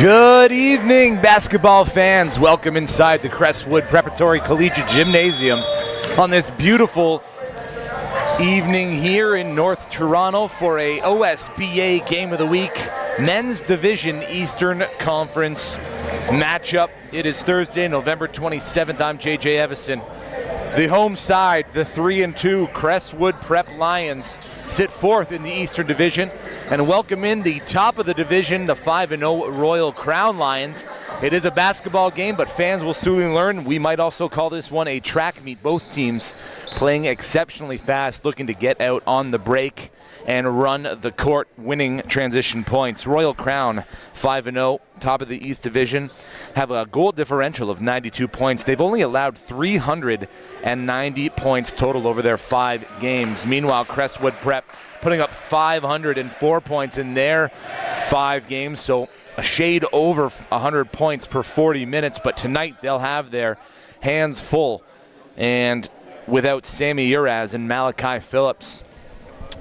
Good evening, basketball fans. Welcome inside the Crestwood Preparatory Collegiate Gymnasium on this beautiful evening here in North Toronto for a OSBA Game of the Week Men's Division Eastern Conference matchup. It is Thursday, November 27th. I'm JJ Evison. The home side, the 3-2 Crestwood Prep Lions, sit fourth in the Eastern Division and welcome in the top of the division, the 5-0 Royal Crown Lions. It is a basketball game, but fans will soon learn. We might also call this one a track meet. Both teams playing exceptionally fast, looking to get out on the break and run the court, winning transition points. Royal Crown, 5-0, top of the East Division, have a goal differential of 92 points. They've only allowed 390 points total over their 5 games. Meanwhile, Crestwood Prep putting up 504 points in their 5 games, so a shade over 100 points per 40 minutes. But tonight they'll have their hands full, and without Sammy Uraz and Malachi Phillips.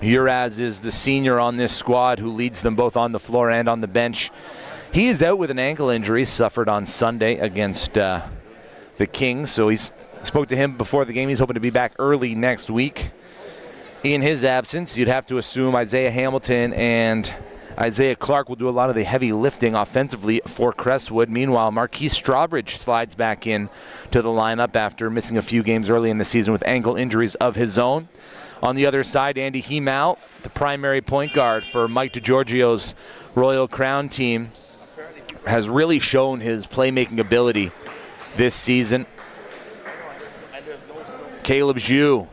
Uraz is the senior on this squad who leads them both on the floor and on the bench. He is out with an ankle injury suffered on Sunday against the Kings, so he's spoke to him before the game. He's hoping to be back early next week. In his absence, you'd have to assume Isaiah Hamilton and Isaiah Clark will do a lot of the heavy lifting offensively for Crestwood. Meanwhile, Marquise Strawbridge slides back in to the lineup after missing a few games early in the season with ankle injuries of his own. On the other side, Andy Hemau, the primary point guard for Mike DeGiorgio's Royal Crown team, has really shown his playmaking ability this season. Caleb Zhu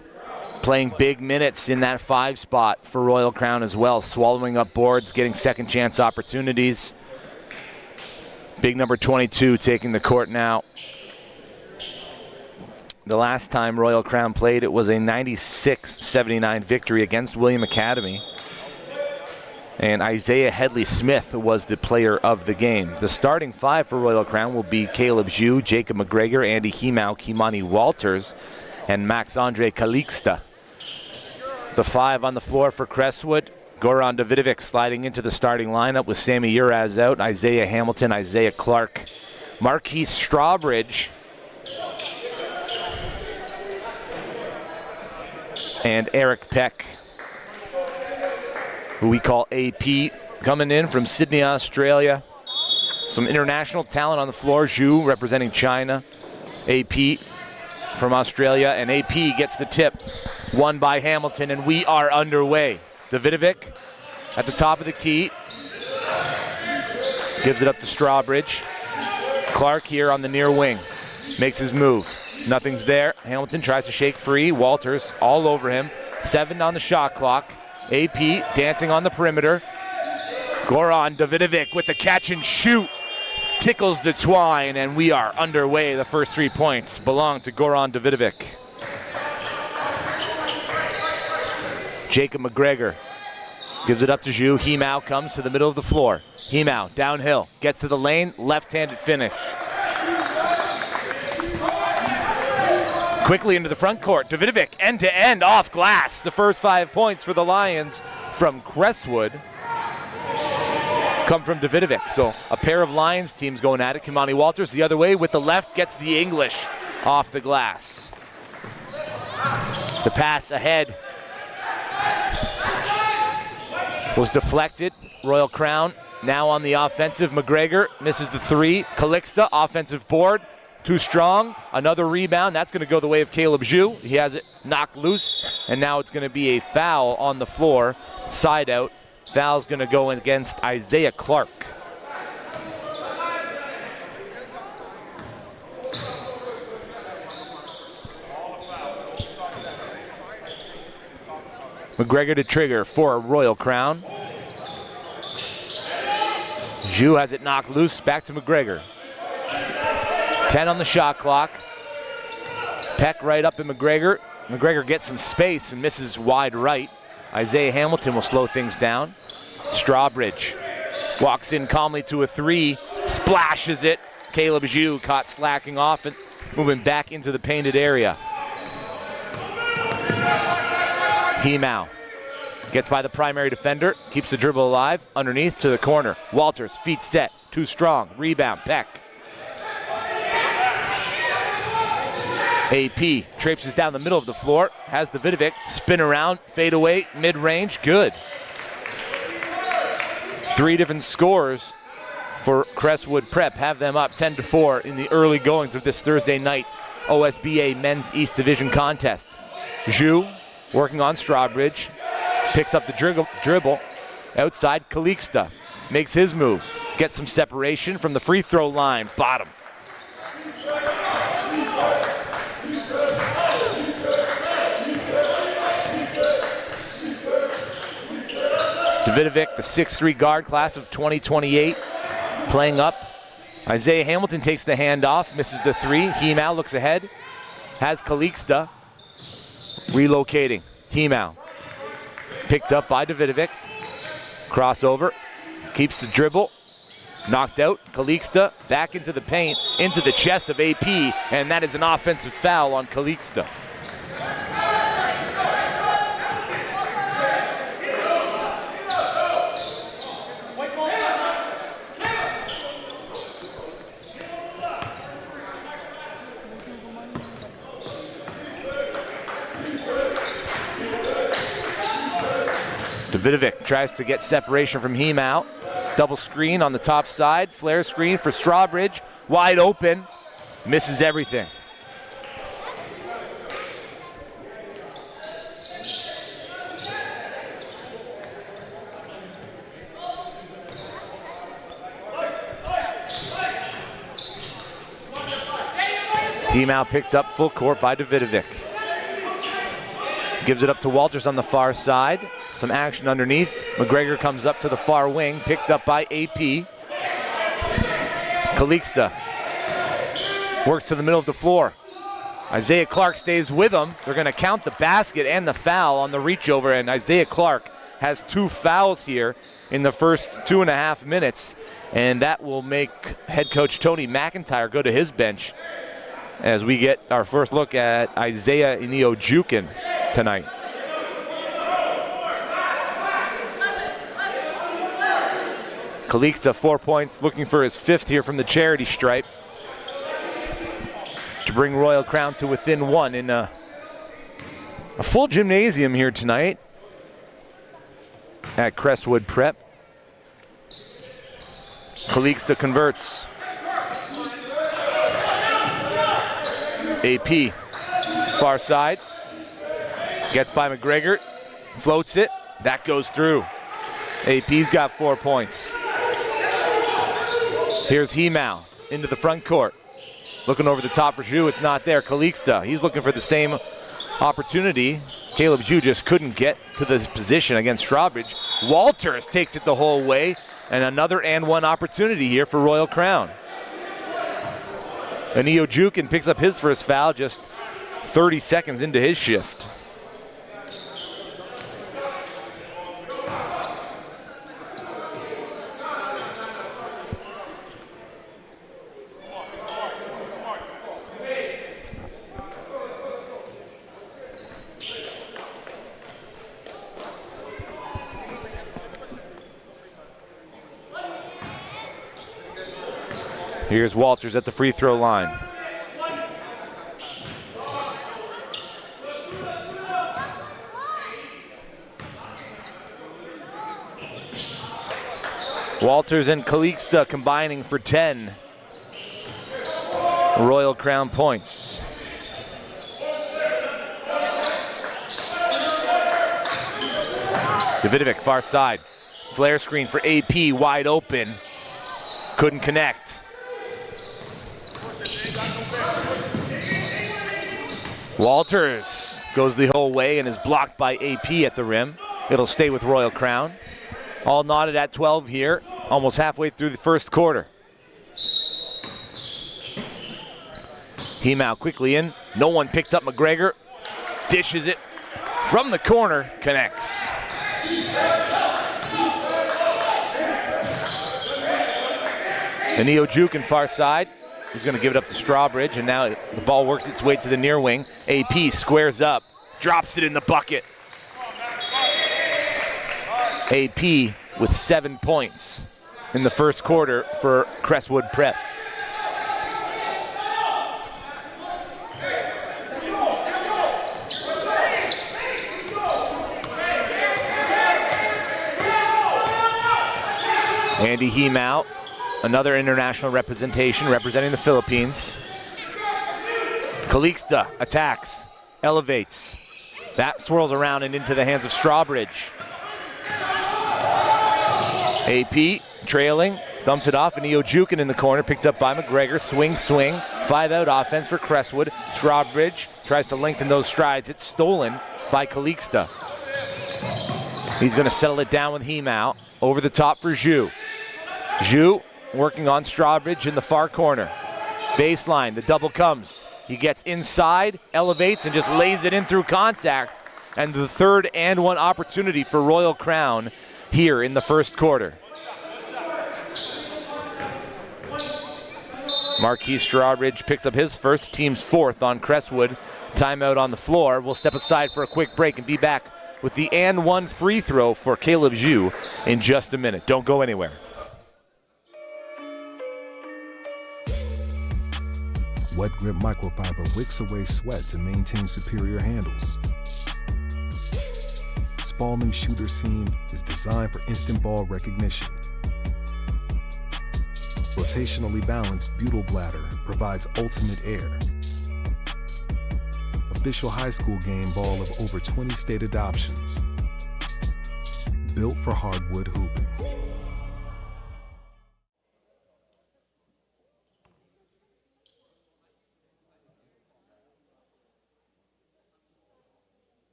playing big minutes in that 5 spot for Royal Crown as well, swallowing up boards, getting second chance opportunities. Big number 22 taking the court now. The last time Royal Crown played, it was a 96-79 victory against William Academy. And Isaiah Headley-Smith was the player of the game. The starting 5 for Royal Crown will be Caleb Zhu, Jacob McGregor, Andy Hemau, Kimani Walters, and Max-Andre Calixta. The 5 on the floor for Crestwood, Goran Davidovic sliding into the starting lineup with Sammy Uraz out, Isaiah Hamilton, Isaiah Clark, Marquise Strawbridge, and Eric Peck, who we call AP, coming in from Sydney, Australia. Some international talent on the floor. Zhu representing China. AP from Australia, and AP gets the tip. Won by Hamilton, and we are underway. Davidovic at the top of the key. Gives it up to Strawbridge. Clark here on the near wing. Makes his move. Nothing's there. Hamilton tries to shake free. Walters all over him. 7 on the shot clock. AP dancing on the perimeter. Goran Davidovic with the catch and shoot. Tickles the twine, and we are underway. The first 3 points belong to Goran Davidovic. Jacob McGregor gives it up to Zhu. Hemau comes to the middle of the floor. Hemau downhill, gets to the lane, left-handed finish. Quickly into the front court. Davidovic end-to-end off glass. The first 5 points for the Lions from Crestwood come from Davidovic. So a pair of Lions teams going at it. Kimani Walters the other way with the left, gets the English off the glass. The pass ahead was deflected. Royal Crown now on the offensive. McGregor misses the 3. Calixta, offensive board. Too strong. Another rebound. That's going to go the way of Caleb Zhu. He has it knocked loose, and now it's going to be a foul on the floor. Side out. Foul's going to go against Isaiah Clark. McGregor to trigger for Royal Crown. Zhu has it knocked loose. Back to McGregor. 10 on the shot clock. Peck right up in McGregor. McGregor gets some space and misses wide right. Isaiah Hamilton will slow things down. Strawbridge walks in calmly to a 3, splashes it. Caleb Zhu caught slacking off and moving back into the painted area. Hemau gets by the primary defender, keeps the dribble alive, underneath to the corner. Walters, feet set, too strong. Rebound, Peck. AP traipses down the middle of the floor, has Davidovic spin around, fade away, mid-range, good. 3 different scores for Crestwood Prep, have them up 10-4 in the early goings of this Thursday night OSBA Men's East Division contest. Zhu working on Strawbridge, picks up the dribble, outside Calixta, makes his move, gets some separation from the free throw line, bottom. Davidovic, the 6'3" guard, class of 2028, playing up. Isaiah Hamilton takes the handoff, misses the 3. Hemau looks ahead, has Calixta relocating. Hemau picked up by Davidovic. Crossover, keeps the dribble, knocked out. Calixta back into the paint, into the chest of AP, and that is an offensive foul on Calixta. Davidovic tries to get separation from Hemau. Double screen on the top side. Flare screen for Strawbridge. Wide open. Misses everything. Hemau picked up full court by Davidovic. Gives it up to Walters on the far side. Some action underneath. McGregor comes up to the far wing, picked up by AP. Calixta works to the middle of the floor. Isaiah Clark stays with him. They're going to count the basket and the foul on the reach over, and Isaiah Clark has 2 fouls here in the first 2.5 minutes, and that will make head coach Tony McIntyre go to his bench as we get our first look at Isaiah Iniojukin tonight. Calixta 4 points, looking for his 5th here from the charity stripe to bring Royal Crown to within 1 in a full gymnasium here tonight at Crestwood Prep. Calixta converts. AP, far side, gets by McGregor, floats it, that goes through. AP's got 4 points. Here's Hemau into the front court. Looking over the top for Zhu, it's not there. Calixta, he's looking for the same opportunity. Caleb Zhu just couldn't get to this position against Strawbridge. Walters takes it the whole way, and another and 1 opportunity here for Royal Crown. Iniojukin picks up his first foul just 30 seconds into his shift. Here's Walters at the free throw line. Walters and Calixta combining for 10 Royal Crown points. Davidovic, far side. Flare screen for AP, wide open. Couldn't connect. Walters goes the whole way and is blocked by AP at the rim. It'll stay with Royal Crown. All knotted at 12 here, almost halfway through the first quarter. Hemau quickly in. No one picked up McGregor. Dishes it from the corner, connects. Iniojukin far side. He's going to give it up to Strawbridge, and now the ball works its way to the near wing. AP squares up, drops it in the bucket. AP with 7 points. in the first quarter for Crestwood Prep. Andy Hemau, another international representation representing the Philippines. Calixta attacks, elevates. That swirls around and into the hands of Strawbridge. AP trailing, dumps it off, and Iojukin in the corner, picked up by McGregor. Swing, 5-out offense for Crestwood. Strawbridge tries to lengthen those strides. It's stolen by Calixta. He's going to settle it down with Hemau. Over the top for Zhu. Zhu working on Strawbridge in the far corner. Baseline, the double comes. He gets inside, elevates, and just lays it in through contact. And the 3rd and 1 opportunity for Royal Crown here in the first quarter. Marquis Strawbridge picks up his first, team's 4th on Crestwood. Timeout on the floor. We'll step aside for a quick break and be back with the and 1 free throw for Caleb Zhu in just a minute. Don't go anywhere. Wet Grip Microfiber wicks away sweat to maintain superior handles. Spalding Shooter Seam is designed for instant ball recognition. Rotationally balanced butyl bladder provides ultimate air. Official high school game ball of over 20 state adoptions. Built for hardwood hooping.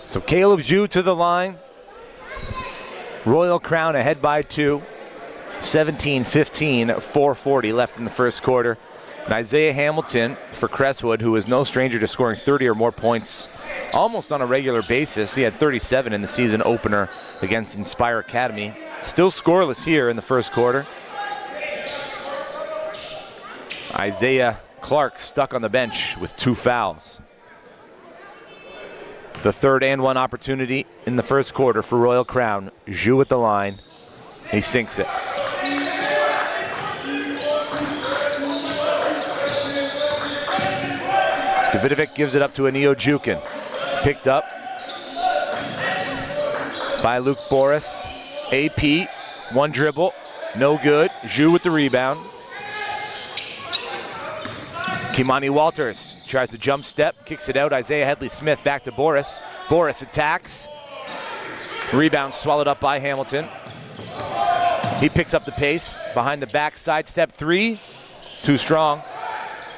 So Caleb Zhu to the line. Royal Crown ahead by 2. 17-15, 4:40 left in the first quarter. And Isaiah Hamilton for Crestwood, who is no stranger to scoring 30 or more points almost on a regular basis. He had 37 in the season opener against Inspire Academy. Still scoreless here in the first quarter. Isaiah Clark stuck on the bench with 2 fouls. The 3rd and 1 opportunity in the first quarter for Royal Crown. Zhu at the line. He sinks it. Davidovic gives it up to Iojukin. Picked up by Luke Boris. AP, 1 dribble, no good. Zhu with the rebound. Kimani Walters tries to jump step, kicks it out. Isaiah Headley-Smith back to Boris. Boris attacks. Rebound swallowed up by Hamilton. He picks up the pace. Behind the back, side step 3. Too strong.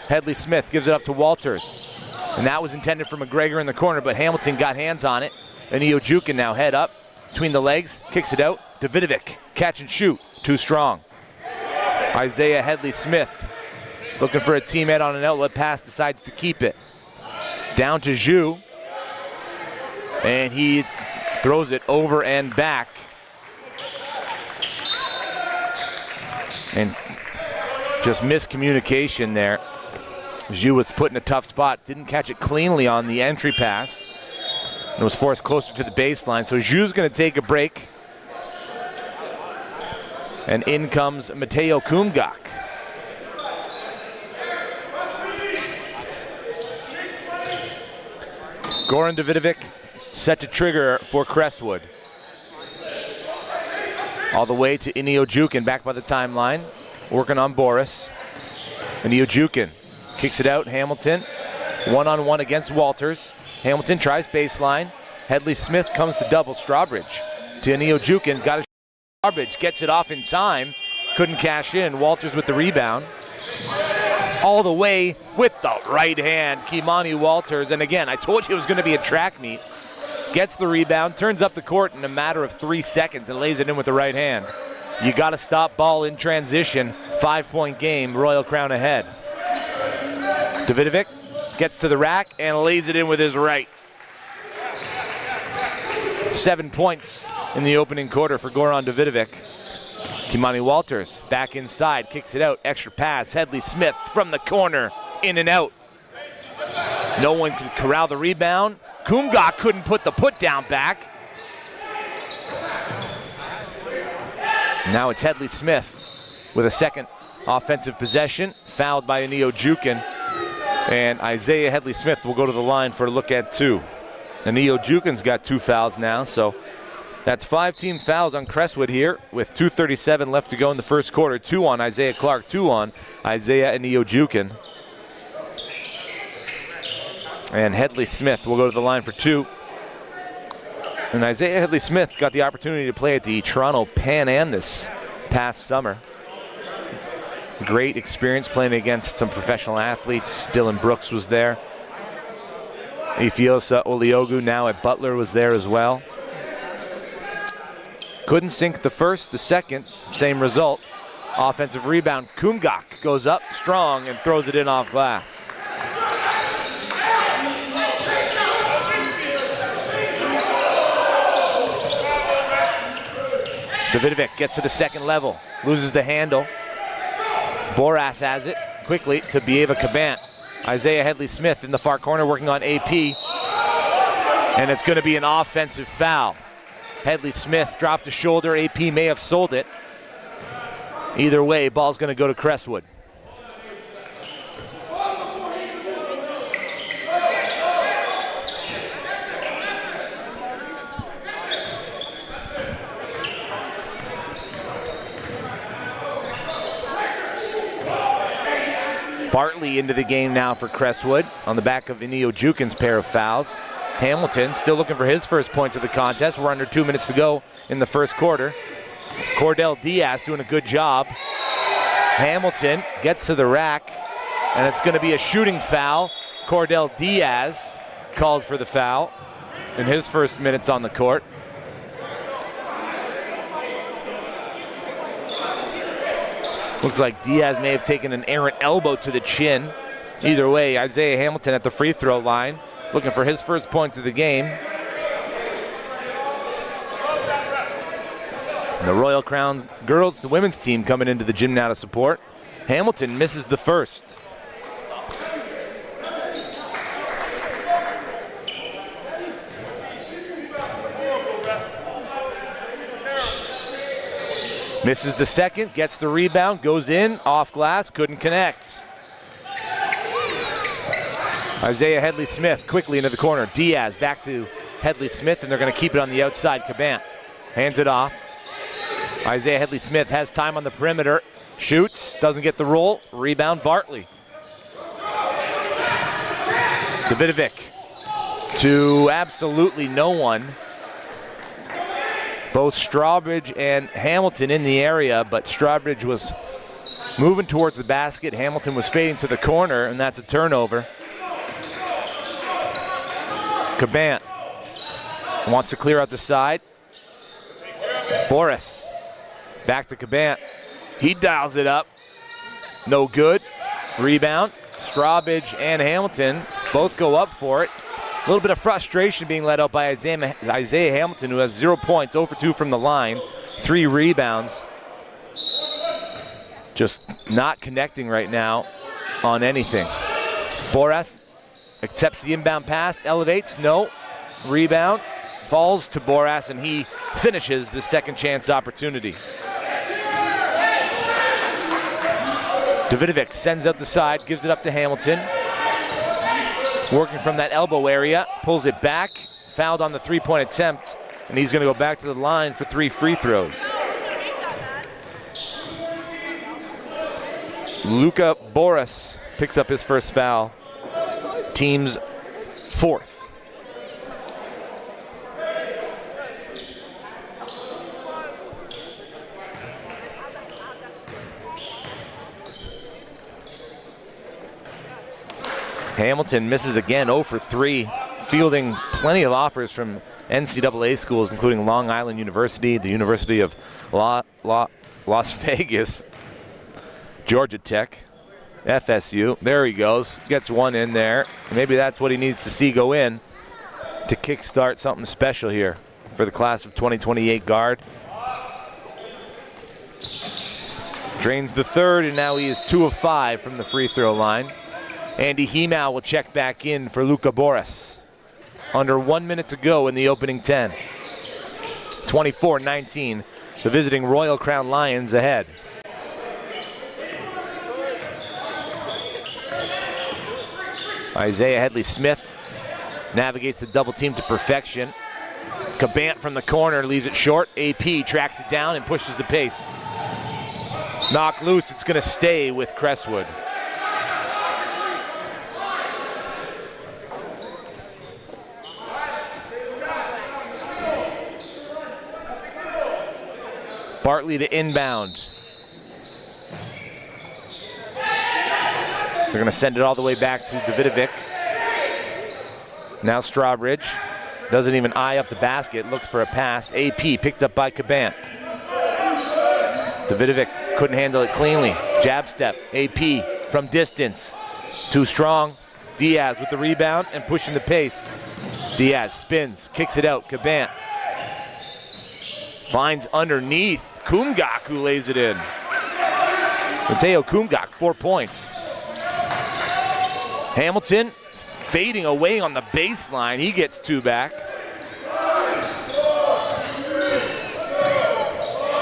Headley-Smith gives it up to Walters. And that was intended for McGregor in the corner, but Hamilton got hands on it. And Iojukin now head up between the legs, kicks it out. Davidovic, catch and shoot. Too strong. Isaiah Headley-Smith looking for a teammate on an outlet pass, decides to keep it. Down to Zhu. And he throws it over and back. And just miscommunication there. Zhu was put in a tough spot, didn't catch it cleanly on the entry pass. And was forced closer to the baseline. So Zhu's going to take a break. And in comes Mateo Kumgak. Goran Davidovic set to trigger for Crestwood. All the way to Iojukin back by the timeline, working on Boris. Iojukin kicks it out, Hamilton. One-on-one against Walters. Hamilton tries baseline. Headley-Smith comes to double Strawbridge. To Iojukin, got a Strawbridge, gets it off in time. Couldn't cash in, Walters with the rebound. All the way with the right hand, Kimani Walters. And again, I told you it was going to be a track meet. gets the rebound, turns up the court in a matter of 3 seconds and lays it in with the right hand. You got to stop ball in transition. 5-point game, Royal Crown ahead. Davidovic gets to the rack and lays it in with his right. 7 points in the opening quarter for Goran Davidovic. Kimani Walters back inside, kicks it out, extra pass, Headley Smith from the corner, in and out. No one could corral the rebound. Kumgok couldn't put the put down back. Now it's Headley Smith with a second offensive possession, fouled by Anio Jukin. And Isaiah Headley Smith will go to the line for a look at 2. Anio Jukin's got 2 fouls now, so that's 5 team fouls on Crestwood here with 2:37 left to go in the first quarter. 2 on Isaiah Clark, 2 on Isaiah Anio Jukin. And Headley Smith will go to the line for 2. And Isaiah Headley Smith got the opportunity to play at the Toronto Pan Am this past summer. Great experience playing against some professional athletes. Dylan Brooks was there. Ifeosa Oliogu, now at Butler, was there as well. Couldn't sink the first, the second, same result. Offensive rebound, Kumgok goes up strong and throws it in off glass. Davidovic gets to the second level, loses the handle. Boras has it quickly to Bieva Cabant. Isaiah Headley Smith in the far corner working on AP. And it's going to be an offensive foul. Headley Smith dropped the shoulder. AP may have sold it. Either way, ball's going to go to Crestwood. Bartley into the game now for Crestwood on the back of Anio Jukin's pair of fouls. Hamilton still looking for his first points of the contest. We're under 2 minutes to go in the first quarter. Cordell Diaz doing a good job. Hamilton gets to the rack, and it's going to be a shooting foul. Cordell Diaz called for the foul in his first minutes on the court. Looks like Diaz may have taken an errant elbow to the chin. Either way, Isaiah Hamilton at the free throw line, looking for his first points of the game. The Royal Crown girls, the women's team coming into the gym now to support. Hamilton misses the first. Misses the second, gets the rebound, goes in, off glass, couldn't connect. Isaiah Headley Smith quickly into the corner. Diaz back to Headley Smith, and they're going to keep it on the outside. Cabant hands it off. Isaiah Headley Smith has time on the perimeter, shoots, doesn't get the roll. Rebound, Bartley. Davidovic to absolutely no one. Both Strawbridge and Hamilton in the area, but Strawbridge was moving towards the basket. Hamilton was fading to the corner, and that's a turnover. Cabant wants to clear out the side. Boris back to Cabant. He dials it up. No good. Rebound. Strawbridge and Hamilton both go up for it. A little bit of frustration being let out by Isaiah Hamilton, who has 0 points, 0 for 2 from the line, 3 rebounds. Just not connecting right now on anything. Boras accepts the inbound pass, elevates, no. Rebound, falls to Boras, and he finishes the second chance opportunity. Davidovic sends out the side, gives it up to Hamilton. Working from that elbow area, pulls it back, fouled on the three-point attempt, and he's going to go back to the line for 3 free throws. Luka Boris picks up his first foul, team's 4th. Hamilton misses again, 0 for 3 fielding plenty of offers from NCAA schools, including Long Island University, the University of Las Vegas, Georgia Tech, FSU. There he goes. Gets one in there. Maybe that's what he needs to see go in to kickstart something special here for the class of 2028 guard. Drains the third, and now he is 2 of 5 from the free throw line. Andy Hemau will check back in for Luka Boris. Under 1 minute to go in the opening 10. 24-19, the visiting Royal Crown Lions ahead. Isaiah Headley-Smith navigates the double team to perfection. Cabant from the corner leaves it short. AP tracks it down and pushes the pace. Knocked loose, it's gonna stay with Crestwood. Bartley to inbound. They're gonna send it all the way back to Davidovic. Now Strawbridge doesn't even eye up the basket, looks for a pass. AP picked up by Cabant. Davidovic couldn't handle it cleanly. Jab step, AP from distance. Too strong. Diaz with the rebound and pushing the pace. Diaz spins, kicks it out. Cabant finds underneath. Kumgak who lays it in. Mateo Kumgak, 4 points. Hamilton fading away on the baseline. He gets 2 back.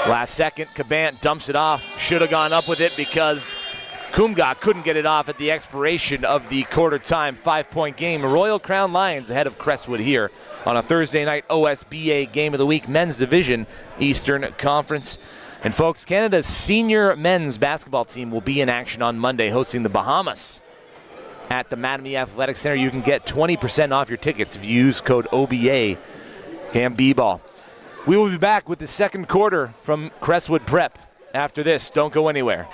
Last second, Cabant dumps it off. Should have gone up with it because Kumgak couldn't get it off at the expiration of the quarter time. 5-point game. Royal Crown Lions ahead of Crestwood here on a Thursday night OSBA Game of the Week, Men's Division, Eastern Conference. And folks, Canada's senior men's basketball team will be in action on Monday, hosting the Bahamas at the Mattamy Athletic Center. You can get 20% off your tickets if you use code OBA, Cam B-Ball. We will be back with the second quarter from Crestwood Prep after this. Don't go anywhere.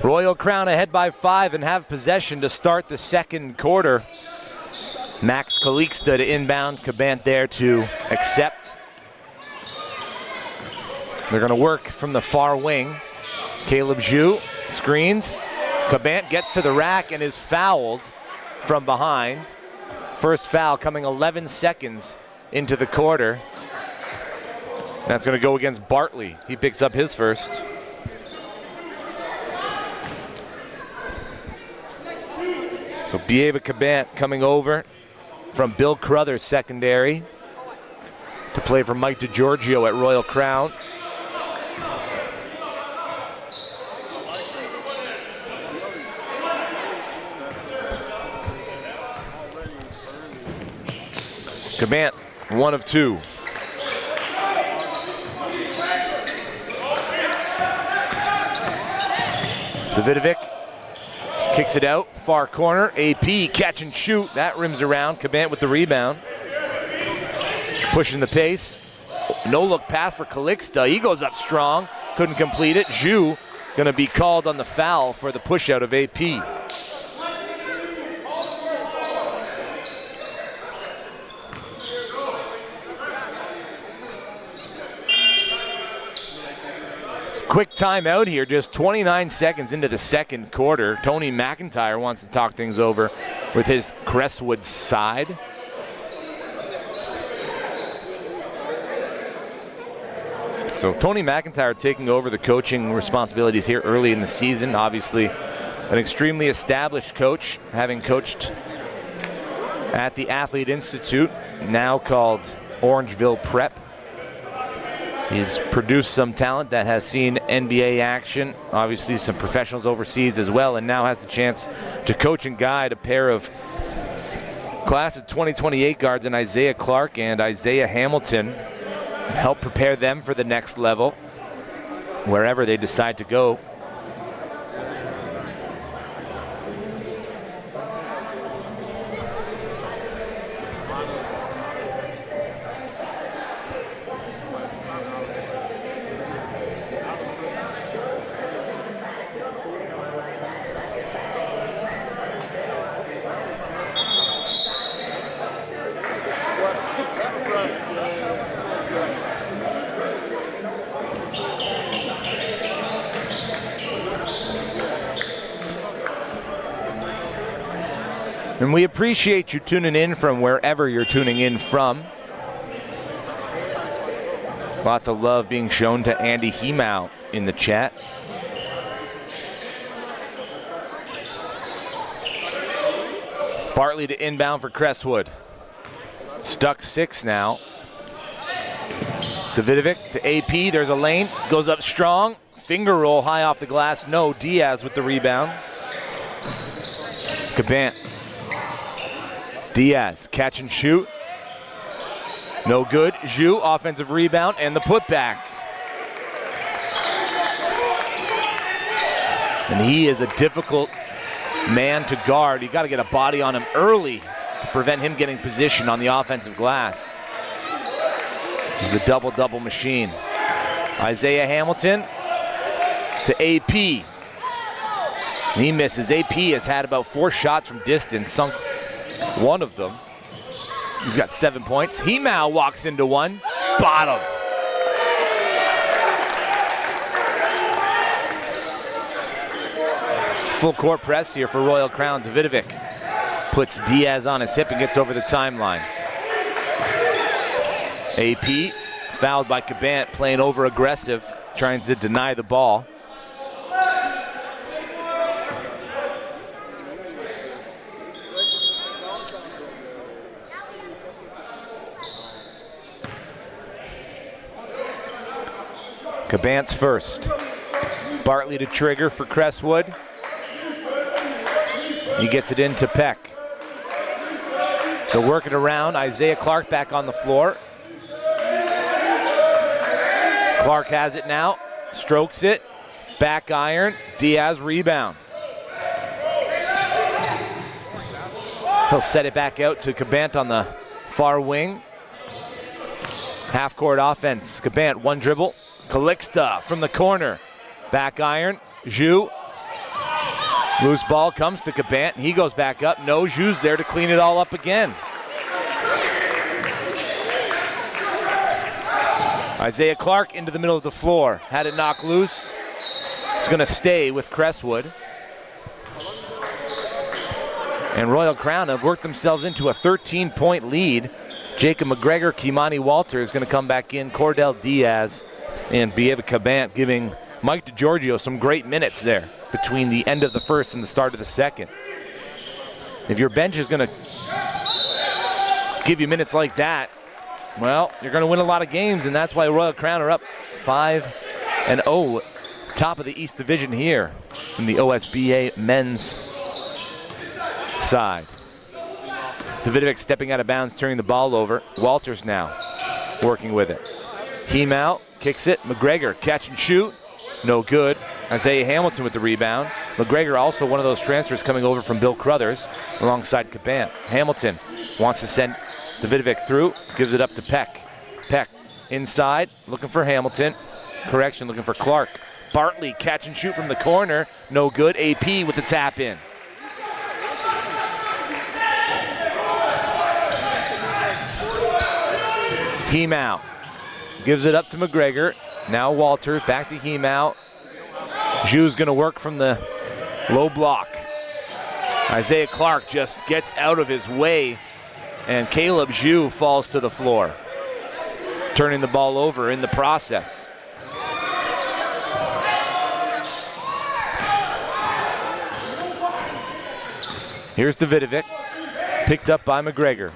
Royal Crown ahead by 5 and have possession to start the second quarter. Max Calixta to inbound, Cabant there to accept. They're gonna work from the far wing. Caleb Jou screens. Cabant gets to the rack and is fouled from behind. First foul coming 11 seconds into the quarter. That's gonna go against Bartley. He picks up his first. So Bieva Cabant coming over from Bill Crothers secondary to play for Mike DiGiorgio at Royal Crown. Cabant, 1 of 2. Davidovic kicks it out, far corner. AP, catch and shoot. That rims around. Cabant with the rebound. Pushing the pace. No look pass for Calixta. He goes up strong. Couldn't complete it. Zhu going to be called on the foul for the push out of AP. Quick timeout here, just 29 seconds into the second quarter. Tony McIntyre wants to talk things over with his Crestwood side. So Tony McIntyre taking over the coaching responsibilities here early in the season. Obviously an extremely established coach, having coached at the Athlete Institute, now called Orangeville Prep. He's produced some talent that has seen NBA action, obviously some professionals overseas as well, and now has the chance to coach and guide a pair of class of 2028 guards in Isaiah Clark and Isaiah Hamilton, help prepare them for the next level, wherever they decide to go. And we appreciate you tuning in from wherever you're tuning in from. Lots of love being shown to Andy Hemau in the chat. Bartley to inbound for Crestwood. Stuck 6 now. Davidovic to AP, there's a lane, goes up strong. Finger roll high off the glass, no. Diaz with the rebound. Cabant. Diaz, catch and shoot. No good. Zhu, offensive rebound, and the putback. And he is a difficult man to guard. You got to get a body on him early to prevent him getting position on the offensive glass. He's a double-double machine. Isaiah Hamilton to AP. He misses. AP has had about 4 shots from distance, sunk one of them. He's got 7 points. Hemau walks into one. Bottom. Full court press here for Royal Crown. Davidovic puts Diaz on his hip and gets over the timeline. AP fouled by Cabant, playing over aggressive, trying to deny the ball. Cabant's first. Bartley to trigger for Crestwood. He gets it into Peck. They'll work it around. Isaiah Clark back on the floor. Clark has it now. Strokes it. Back iron. Diaz rebound. He'll set it back out to Cabant on the far wing. Half-court offense. Cabant, one dribble. Calixta from the corner. Back iron. Zhu. Loose ball comes to Cabant. He goes back up. No, Zhu's there to clean it all up again. Isaiah Clark into the middle of the floor. Had it knocked loose. It's going to stay with Crestwood. And Royal Crown have worked themselves into a 13-point lead. Jacob McGregor, Kimani Walter is going to come back in. Cordell Diaz and Bieva Cabant giving Mike DeGiorgio some great minutes there between the end of the first and the start of the second. If your bench is going to give you minutes like that, well, you're going to win a lot of games, and that's why Royal Crown are up 5-0, top of the East Division here in the OSBA men's side. Davidovic stepping out of bounds, turning the ball over. Walters now working with it. Hemau kicks it. McGregor, catch and shoot. No good. Isaiah Hamilton with the rebound. McGregor also one of those transfers coming over from Bill Crothers alongside Caban. Hamilton wants to send Davidovic through, gives it up to Peck. Peck inside, looking for Hamilton. Correction, looking for Clark. Bartley, catch and shoot from the corner. No good. AP with the tap in. Hemau gives it up to McGregor. Now Walters, back to Hemau. Jou's gonna work from the low block. Isaiah Clark just gets out of his way, and Caleb Jou falls to the floor, turning the ball over in the process. Here's Davidovic, picked up by McGregor.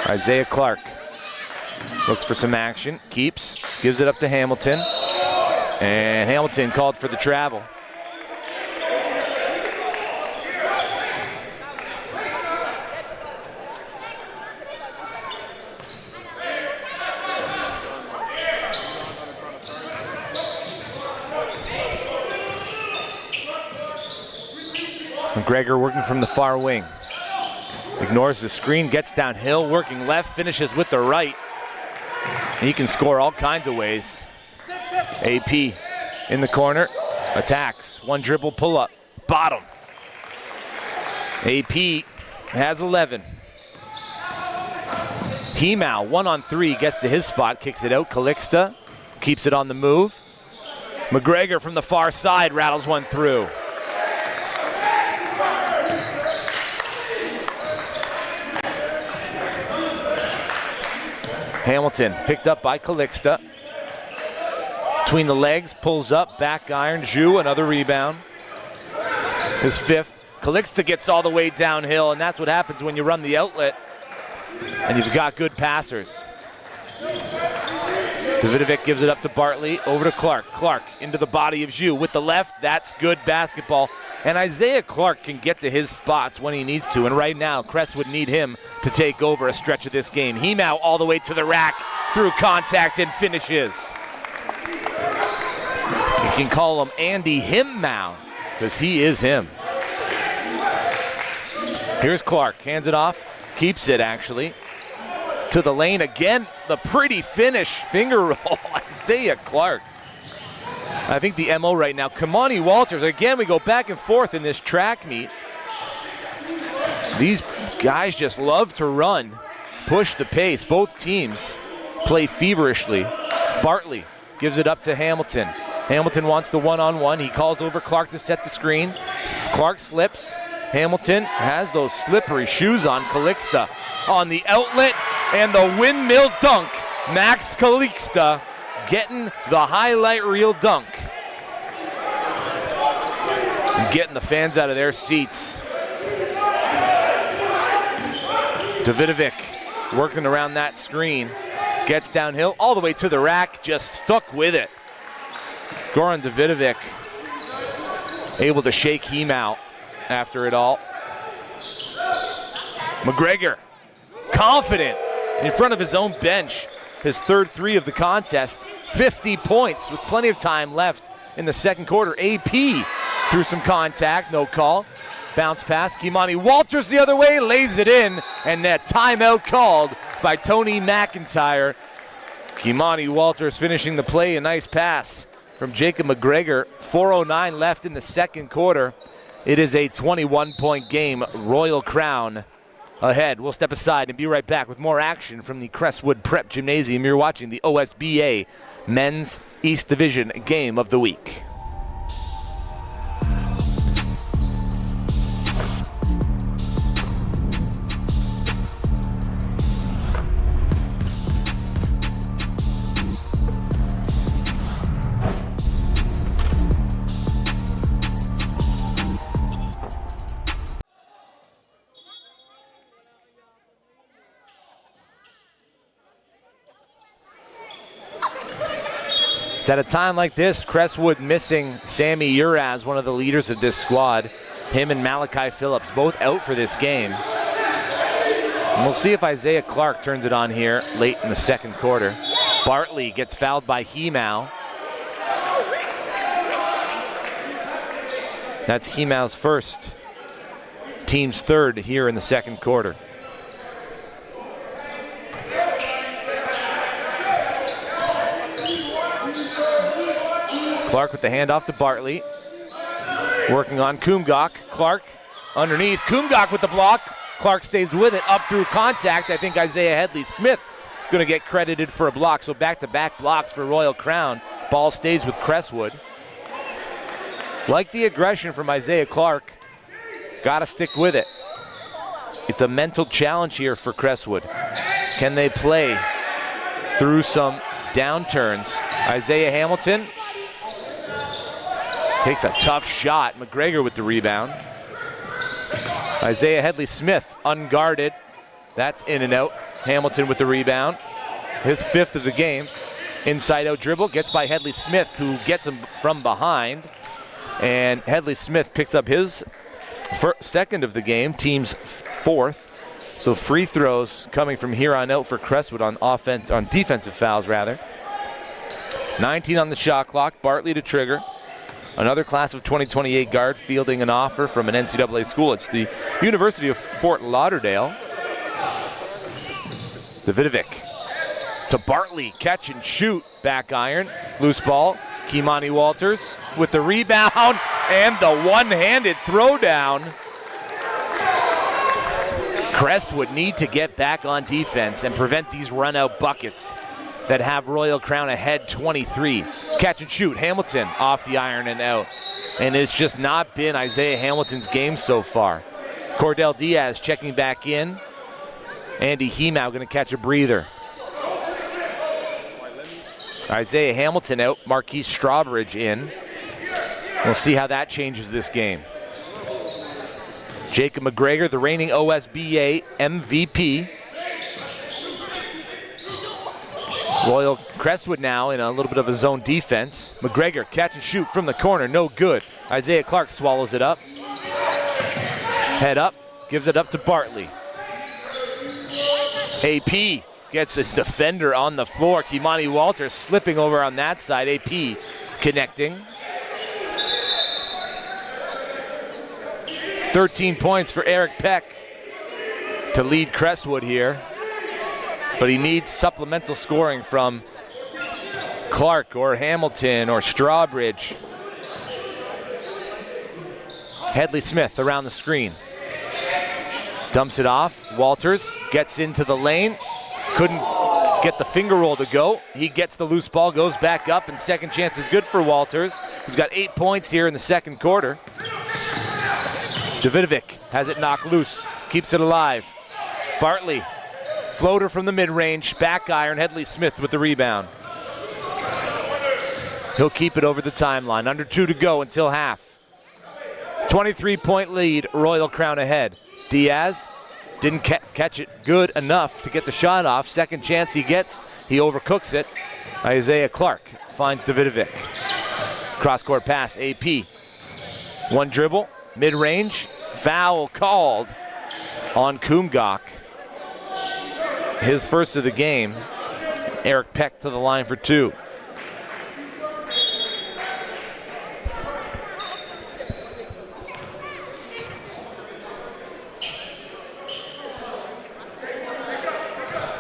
Isaiah Clark looks for some action, keeps, gives it up to Hamilton. And Hamilton called for the travel. McGregor working from the far wing. Ignores the screen, gets downhill, working left, finishes with the right. He can score all kinds of ways. AP in the corner, attacks, one dribble pull-up, bottom. AP has 11. Hemau, 1-on-3, gets to his spot, kicks it out. Calixta keeps it on the move. McGregor from the far side rattles one through. Hamilton picked up by Calixta. Between the legs, pulls up, back iron. Jou, another rebound. His fifth. Calixta gets all the way downhill, and that's what happens when you run the outlet and you've got good passers. Davidovic gives it up to Bartley, over to Clark. Clark into the body of Jou with the left. That's good basketball. And Isaiah Clark can get to his spots when he needs to, and right now Crestwood need him to take over a stretch of this game. Hemau all the way to the rack, through contact and finishes. You can call him Andy Himmow, because he is him. Here's Clark, hands it off, keeps it actually. To the lane again, the pretty finish, finger roll, Isaiah Clark. I think the MO right now, Kamani Walters, again we go back and forth in this track meet. These guys just love to run, push the pace. Both teams play feverishly. Bartley gives it up to Hamilton. Hamilton wants the one-on-one. He calls over Clark to set the screen. Clark slips. Hamilton has those slippery shoes on. Calixta on the outlet and the windmill dunk. Max Calixta getting the highlight reel dunk. And getting the fans out of their seats. Davidovic working around that screen. Gets downhill all the way to the rack, just stuck with it. Goran Davidovic able to shake Hemau after it all. McGregor, confident in front of his own bench. His third three of the contest, 50 points with plenty of time left in the second quarter. AP through some contact, no call. Bounce pass, Kimani Walters the other way, lays it in, and that timeout called by Tony McIntyre. Kimani Walters finishing the play, a nice pass from Jacob McGregor. 4:09 left in the second quarter. It is a 21-point game. Royal Crown ahead. We'll step aside and be right back with more action from the Crestwood Prep Gymnasium. You're watching the OSBA Men's East Division Game of the Week. At a time like this, Crestwood missing Sammy Uraz, one of the leaders of this squad. Him and Malachi Phillips both out for this game. And we'll see if Isaiah Clark turns it on here late in the second quarter. Bartley gets fouled by Hemau. That's Hemau's first. Team's third here in the second quarter. Clark with the handoff to Bartley. Working on Kumgok. Clark underneath. Kumgok with the block. Clark stays with it up through contact. I think Isaiah Headley-Smith going to get credited for a block. So back-to-back blocks for Royal Crown. Ball stays with Crestwood. Like the aggression from Isaiah Clark. Got to stick with it. It's a mental challenge here for Crestwood. Can they play through some downturns? Isaiah Hamilton takes a tough shot. McGregor with the rebound. Isaiah Headley-Smith unguarded. That's in and out. Hamilton with the rebound. His fifth of the game. Inside out dribble. Gets by Headley-Smith, who gets him from behind. And Headley-Smith picks up his second of the game. Team's fourth. So free throws coming from here on out for Crestwood on defensive fouls rather. 19 on the shot clock. Bartley to trigger. Another class of 2028 guard fielding an offer from an NCAA school. It's the University of Fort Lauderdale. Davidovic to Bartley, catch and shoot, back iron, loose ball. Kimani Walters with the rebound and the one-handed throwdown. Crestwood need to get back on defense and prevent these run-out buckets that have Royal Crown ahead 23. Catch and shoot, Hamilton off the iron and out. And it's just not been Isaiah Hamilton's game so far. Cordell Diaz checking back in. Andy Hemau going to catch a breather. Isaiah Hamilton out, Marquise Strawbridge in. We'll see how that changes this game. Jacob McGregor, the reigning OSBA MVP. Royal Crestwood now in a little bit of a zone defense. McGregor, catch and shoot from the corner, no good. Isaiah Clark swallows it up. Head up, gives it up to Bartley. AP gets this defender on the floor. Kimani Walters slipping over on that side. AP connecting. 13 points for Eric Peck to lead Crestwood here. But he needs supplemental scoring from Clark or Hamilton or Strawbridge. Headley-Smith around the screen. Dumps it off. Walters gets into the lane. Couldn't get the finger roll to go. He gets the loose ball, goes back up, and second chance is good for Walters, who's got 8 points here in the second quarter. Davidovic has it knocked loose, keeps it alive. Bartley, floater from the mid-range, back iron, Headley-Smith with the rebound. He'll keep it over the timeline. Under 2 to go until half. 23-point lead, Royal Crown ahead. Diaz didn't catch it good enough to get the shot off. Second chance he gets, he overcooks it. Isaiah Clark finds Davidovic. Cross-court pass, AP. One dribble, mid-range, foul called on Kumgok. His first of the game. Eric Peck to the line for 2.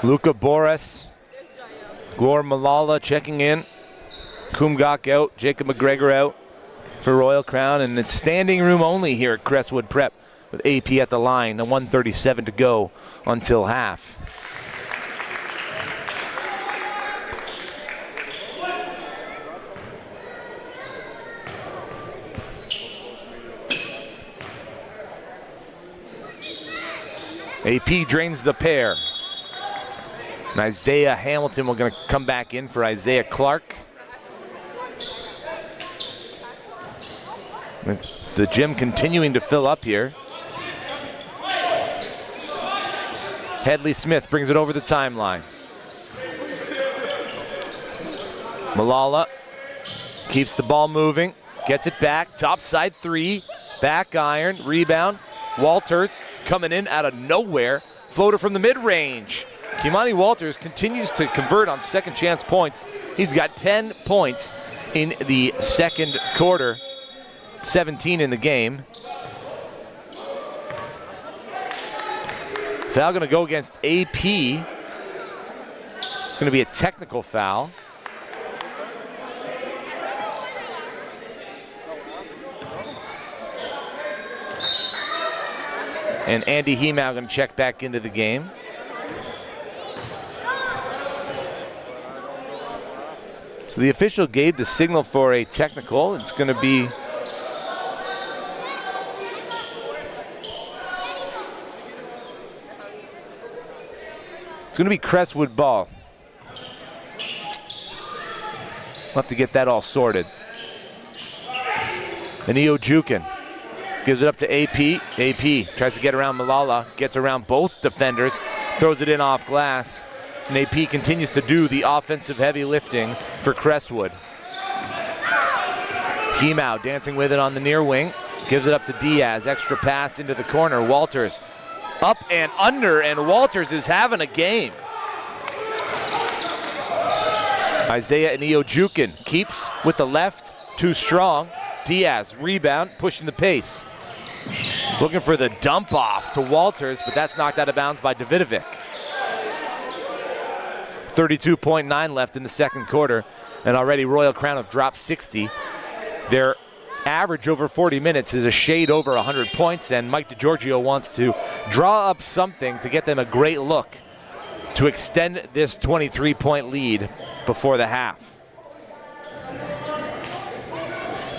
Luka Boris, Glor Malala checking in. Kumgok out, Jacob McGregor out for Royal Crown, and it's standing room only here at Crestwood Prep with AP at the line, and 1:37 to go until half. AP drains the pair. And Isaiah Hamilton will going to come back in for Isaiah Clark. The gym continuing to fill up here. Headley-Smith brings it over the timeline. Malala keeps the ball moving, gets it back, topside 3, back iron, rebound. Walters coming in out of nowhere, floater from the mid-range. Kimani Walters continues to convert on second chance points. He's got 10 points in the second quarter. 17 in the game. Foul going to go against AP. It's going to be a technical foul. And Andy Hemau going to check back into the game. So the official gave the signal for a technical. It's going to be Crestwood ball. We'll have to get that all sorted. Anio Jukin gives it up to AP. AP tries to get around Malala, gets around both defenders, throws it in off glass. And AP continues to do the offensive heavy lifting for Crestwood. Hemau dancing with it on the near wing. Gives it up to Diaz. Extra pass into the corner. Walters up and under, and Walters is having a game. Isaiah Anio-Jukin keeps with the left. Too strong. Diaz rebound, pushing the pace. Looking for the dump off to Walters, but that's knocked out of bounds by Davidovic. 32.9 left in the second quarter, and already Royal Crown have dropped 60. Their average over 40 minutes is a shade over 100 points, and Mike DiGiorgio wants to draw up something to get them a great look to extend this 23-point lead before the half.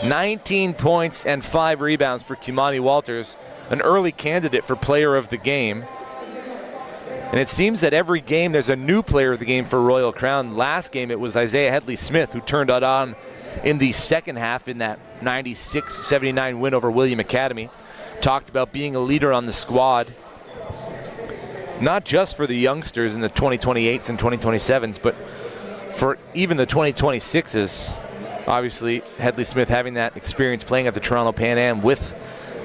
19 points and 5 rebounds for Kimani Walters, an early candidate for player of the game. And it seems that every game there's a new player of the game for Royal Crown. Last game it was Isaiah Headley-Smith who turned it on in the second half in that 96-79 win over William Academy. Talked about being a leader on the squad, not just for the youngsters in the 2028s and 2027s, but for even the 2026s. Obviously, Headley-Smith having that experience playing at the Toronto Pan Am with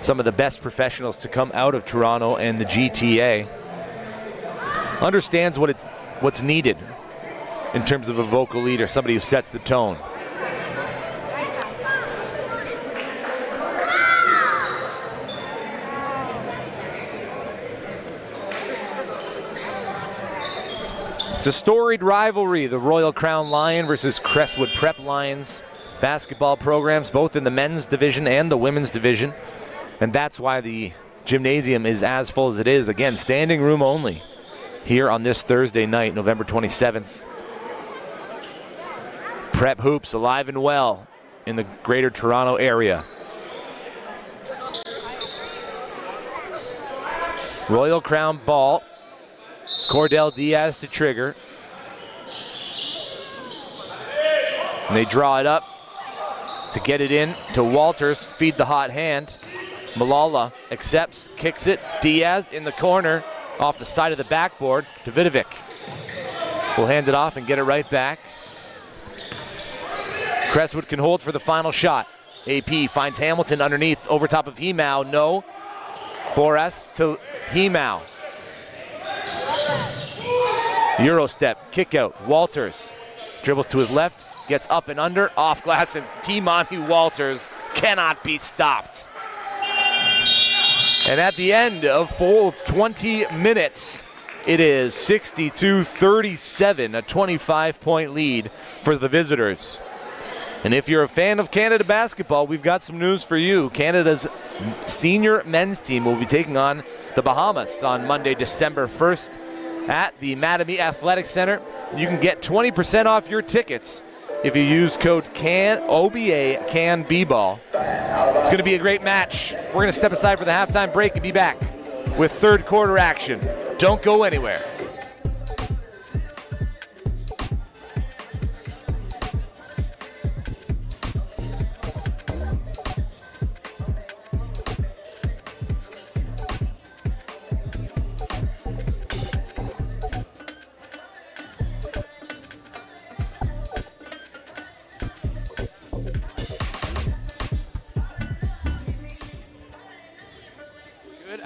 some of the best professionals to come out of Toronto and the GTA. Understands what's needed in terms of a vocal leader, somebody who sets the tone. It's a storied rivalry, the Royal Crown Lion versus Crestwood Prep Lions basketball programs, both in the men's division and the women's division. And that's why the gymnasium is as full as it is. Again, standing room only here on this Thursday night, November 27th. Prep hoops alive and well in the greater Toronto area. Royal Crown ball. Cordell Diaz to trigger. And they draw it up to get it in to Walters. Feed the hot hand. Malala accepts, kicks it. Diaz in the corner off the side of the backboard. Davidovic will hand it off and get it right back. Crestwood can hold for the final shot. AP finds Hamilton underneath over top of Hemau. No. Boras to Hemau. Euro step, kick out. Walters dribbles to his left, gets up and under, off glass, and Kimani Walters cannot be stopped. And at the end of full 20 minutes, it is 62-37, a 25-point lead for the visitors. And if you're a fan of Canada basketball, we've got some news for you. Canada's senior men's team will be taking on the Bahamas on Monday, December 1st at the Mattamy Athletic Center. You can get 20% off your tickets if you use code OBA CANBBall. It's going to be a great match. We're going to step aside for the halftime break and be back with third quarter action. Don't go anywhere.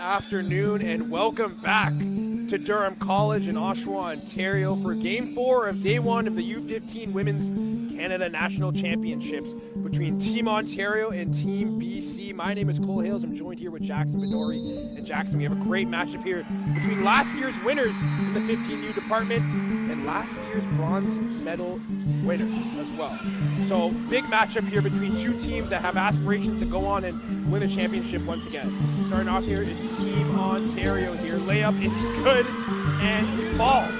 Afternoon and welcome back to Durham College in Oshawa, Ontario for Game 4 of Day 1 of the U15 Women's Canada National Championships between Team Ontario and Team BC. My name is Cole Hales. I'm joined here with Jackson Bedori. And Jackson, we have a great matchup here between last year's winners in the 15U department and last year's bronze medal winners as well. So big matchup here between two teams that have aspirations to go on and win the championship once again. Starting off here is Team Ontario here. Layup is good and falls.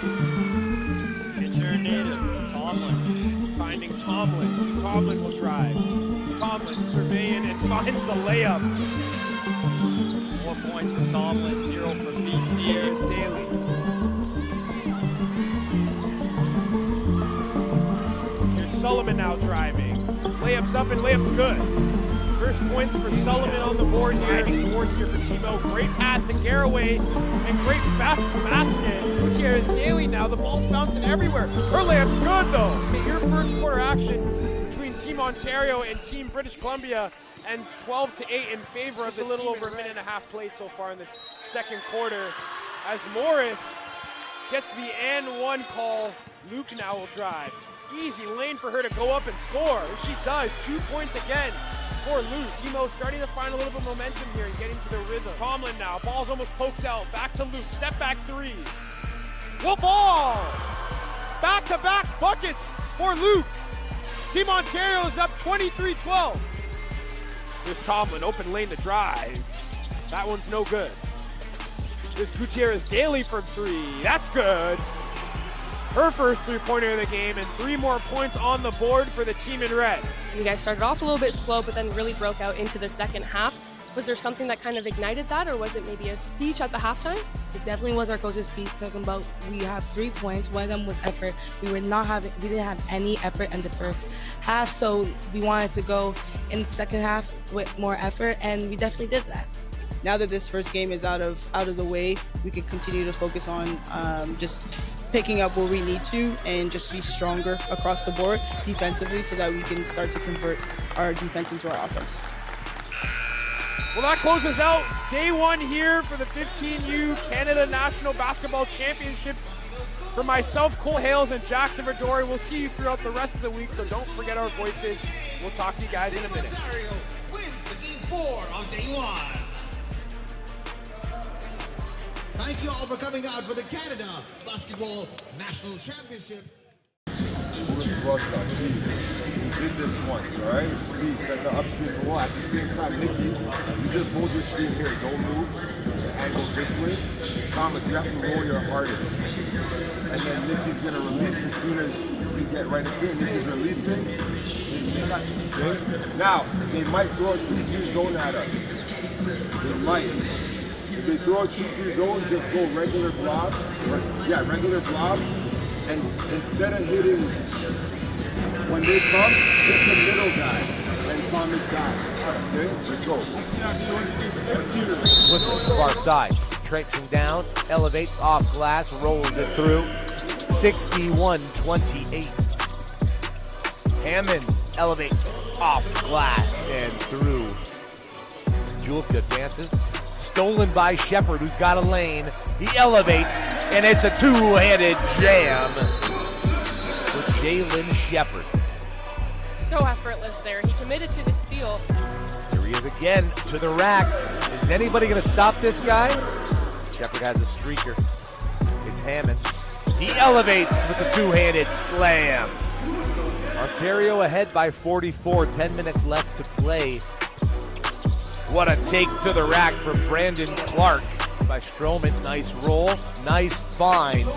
Pitcher native, Tomlin. Finding Tomlin. Tomlin will drive. Tomlin surveying and finds the layup. 4 points for Tomlin, 0 for BC. Here's Daly. Here's Sullivan now driving. Layup's up and layup's good. First points for Sullivan on the board here. Driving force here for Timo. Great pass to Garraway and great basket. Gutierrez Daly now. The ball's bouncing everywhere. Her layup's good though. Your first quarter action between Team Ontario and Team British Columbia ends 12-8 in favor of the team. A little over a minute and a half played so far in this second quarter. As Morris gets the and one call, Luke now will drive. Easy lane for her to go up and score. And she does. 2 points again for Luke. Timo starting to find a little bit of momentum here and getting to the rhythm. Tomlin now. Ball's almost poked out. Back to Luke. Step back three. Will ball! Back-to-back buckets for Luke. Team Ontario is up 23-12. Here's Tomlin. Open lane to drive. That one's no good. There's Gutierrez Daly from three. That's good. Her first three-pointer of the game, and 3 more points on the board for the team in red. You guys started off a little bit slow, but then really broke out into the second half. Was there something that kind of ignited that, or was it maybe a speech at the halftime? It definitely was our coach's speech talking about we have 3 points. One of them was effort. We didn't have any effort in the first half, so we wanted to go in the second half with more effort, and we definitely did that. Now that this first game is out of the way, we can continue to focus on just picking up where we need to and just be stronger across the board defensively so that we can start to convert our defense into our offense. Well, that closes out day 1 here for the 15U Canada National Basketball Championships. For myself, Cole Hales, and Jackson Bedori, we'll see you throughout the rest of the week, so don't forget our voices. We'll talk to you guys in a minute. Ontario wins the Game 4 on day 1. Thank you all for coming out for the Canada Basketball National Championships. You did this once, all right? See, set the up screen for wall. At the same time, Nikki, you just hold your screen here. Don't move. The angle this way. Thomas, you have to roll your hardest. And then Nikki's going to release as soon as you get right into it. Nikki's releasing. Okay? Now, they might throw a 2-3 zone at us. They might. If they throw a 2-3 zone, just go regular blob. Regular blob. And instead of hitting, when they come, hit the middle guy. And Thomas guy. Okay? Let's go. Flipping to far side. Traipsing down, elevates off glass, rolls it through. 61-28. Hammond elevates off glass and through. Julka advances. Stolen by Shepard, who's got a lane. He elevates, and it's a two-handed jam with Jalen Shepard. So effortless there. He committed to the steal. Here he is again to the rack. Is anybody going to stop this guy? Shepard has a streaker. It's Hammond. He elevates with a two-handed slam. Ontario ahead by 44. 10 minutes left to play. What a take to the rack from Brandon Clark by Stroman. Nice roll, nice find.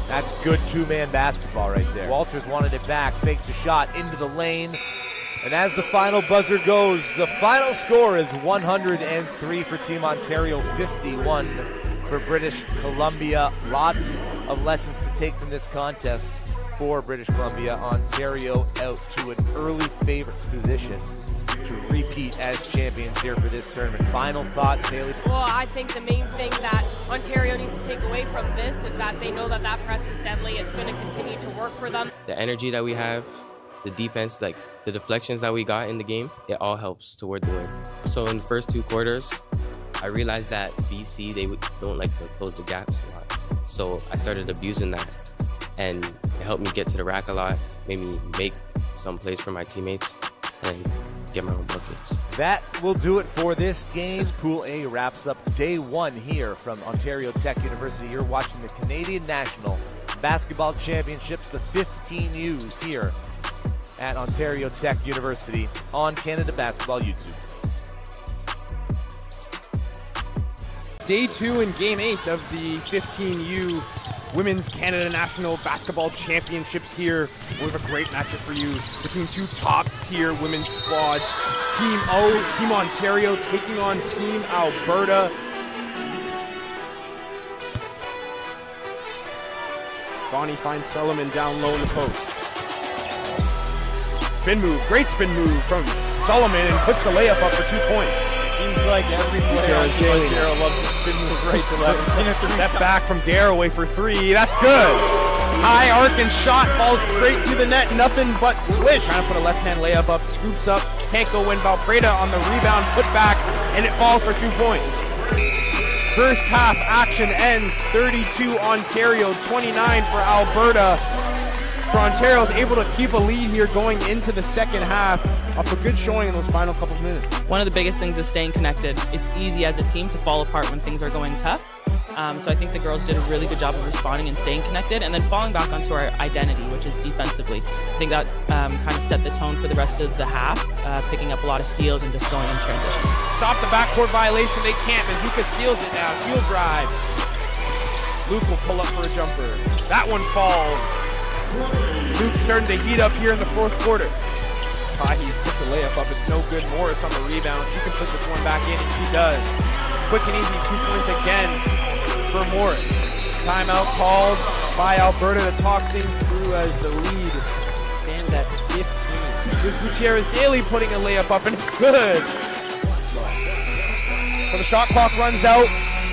That's good two-man basketball right there. Walters wanted it back, fakes a shot into the lane. And as the final buzzer goes, the final score is 103 for Team Ontario, 51 for British Columbia. Lots of lessons to take from this contest for British Columbia. Ontario out to an early favorites position to repeat as champions here for this tournament. Final thoughts, Haley? Well, I think the main thing that Ontario needs to take away from this is that they know that that press is deadly. It's going to continue to work for them. The energy that we have, the defense, like the deflections that we got in the game, it all helps toward the win. So in the first 2 quarters, I realized that BC, they don't like to close the gaps a lot. So I started abusing that, and it helped me get to the rack a lot, made me make some plays for my teammates, and get my own buckets. That will do it for this game. Pool A wraps up day one here from Ontario Tech University. You're watching the Canadian National Basketball Championships, the 15Us here at Ontario Tech University on Canada Basketball YouTube. Day 2 and Game 8 of the 15U Women's Canada National Basketball Championships here. We have a great matchup for you between two top-tier women's squads. Team O, Team Ontario, taking on Team Alberta. Bonnie finds Solomon down low in the post. Spin move, great spin move from Solomon, and puts the layup up for 2 points. Seems like every player on Team Ontario loves to spin move right to left. We've seen it step back from Garraway for 3. That's good. High arc and shot falls straight to the net. Nothing but swish. Trying to put a left-hand layup up. Scoops up. Can't go in. Valpreda on the rebound. Put back. And it falls for 2 points. First half action ends 32 Ontario, 29 for Alberta. For Ontario's able to keep a lead here going into the second half off a good showing in those final couple of minutes. One of the biggest things is staying connected. It's easy as a team to fall apart when things are going tough. So I think the girls did a really good job of responding and staying connected, and then falling back onto our identity, which is defensively. I think that kind of set the tone for the rest of the half, picking up a lot of steals and just going in transition. Stop the backcourt violation. They can't. Mazuka steals it now. Heel drive. Luke will pull up for a jumper. That one falls. Luke's starting to heat up here in the fourth quarter. He's put the layup up. It's no good. Morris on the rebound. She can put this one back in, and she does. Quick and easy 2 points again for Morris. Timeout called by Alberta to talk things through as the lead stands at 15. Here's Gutierrez Daly putting a layup up, and it's good. So the shot clock runs out.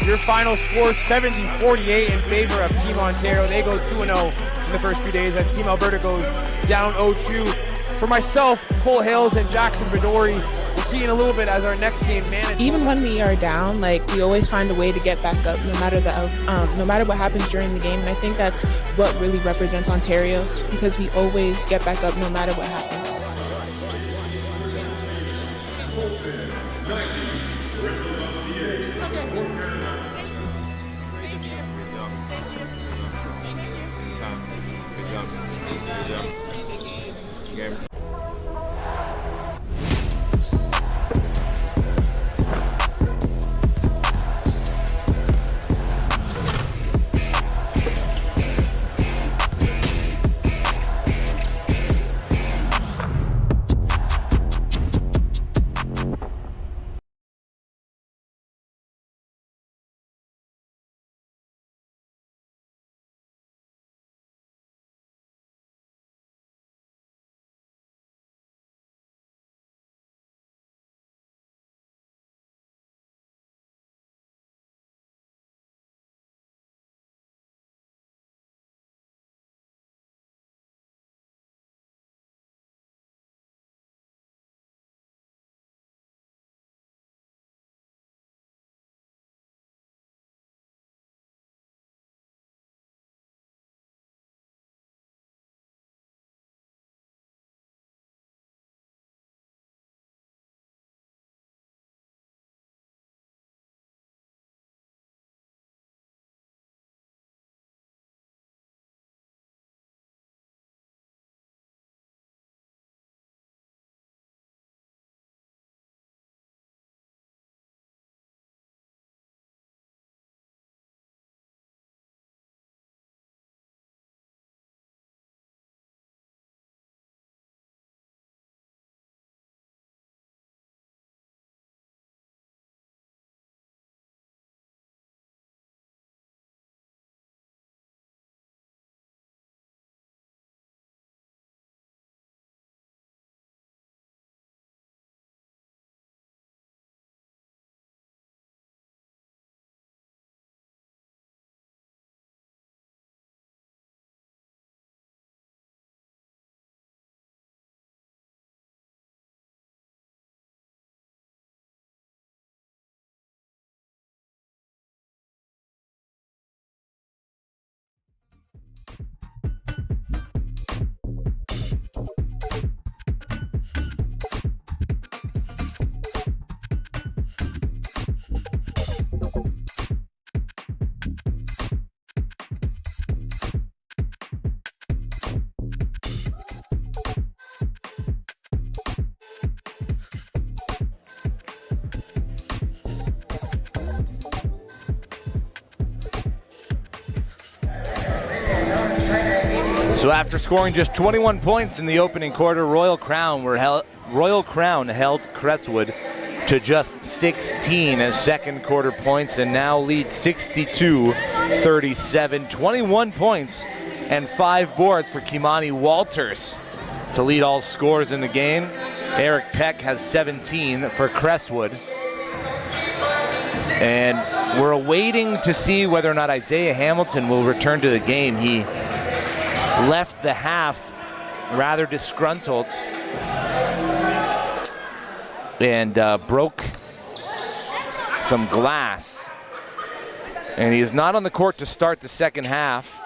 Your final score 70-48 in favor of Team Ontario. They go 2-0 in the first few days as Team Alberta goes down 0-2. For myself, Cole Hales, and Jackson Vidori, we'll see in a little bit as our next game manager. Even when we are down, we always find a way to get back up, no matter what happens during the game. And I think that's what really represents Ontario, because we always get back up no matter what happens. So after scoring just 21 points in the opening quarter, Royal Crown held Crestwood to just 16 as second quarter points and now lead 62-37. 21 points and 5 boards for Kimani Walters to lead all scores in the game. Eric Peck has 17 for Crestwood. And we're waiting to see whether or not Isaiah Hamilton will return to the game. He left the half rather disgruntled and broke some glass. And he is not on the court to start the second half.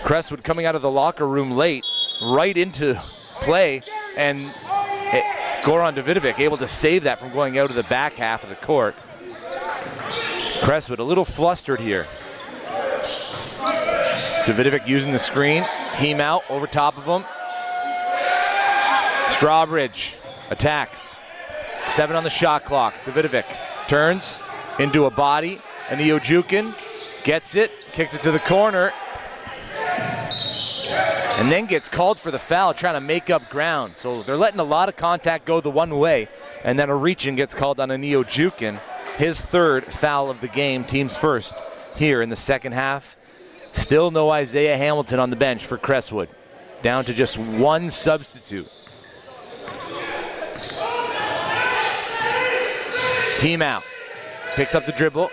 Crestwood coming out of the locker room late, right into play, and Goran Davidovic able to save that from going out of the back half of the court. Crestwood a little flustered here. Davidovic using the screen. Heem out over top of him. Strawbridge attacks. 7 on the shot clock. Davidovic turns into a body. Anio Jukin gets it, kicks it to the corner, and then gets called for the foul, trying to make up ground. So they're letting a lot of contact go the one way, and then a reach-in gets called on Anio Jukin. His third foul of the game, team's first here in the second half. Still no Isaiah Hamilton on the bench for Crestwood. Down to just one substitute. Team out. Picks up the dribble.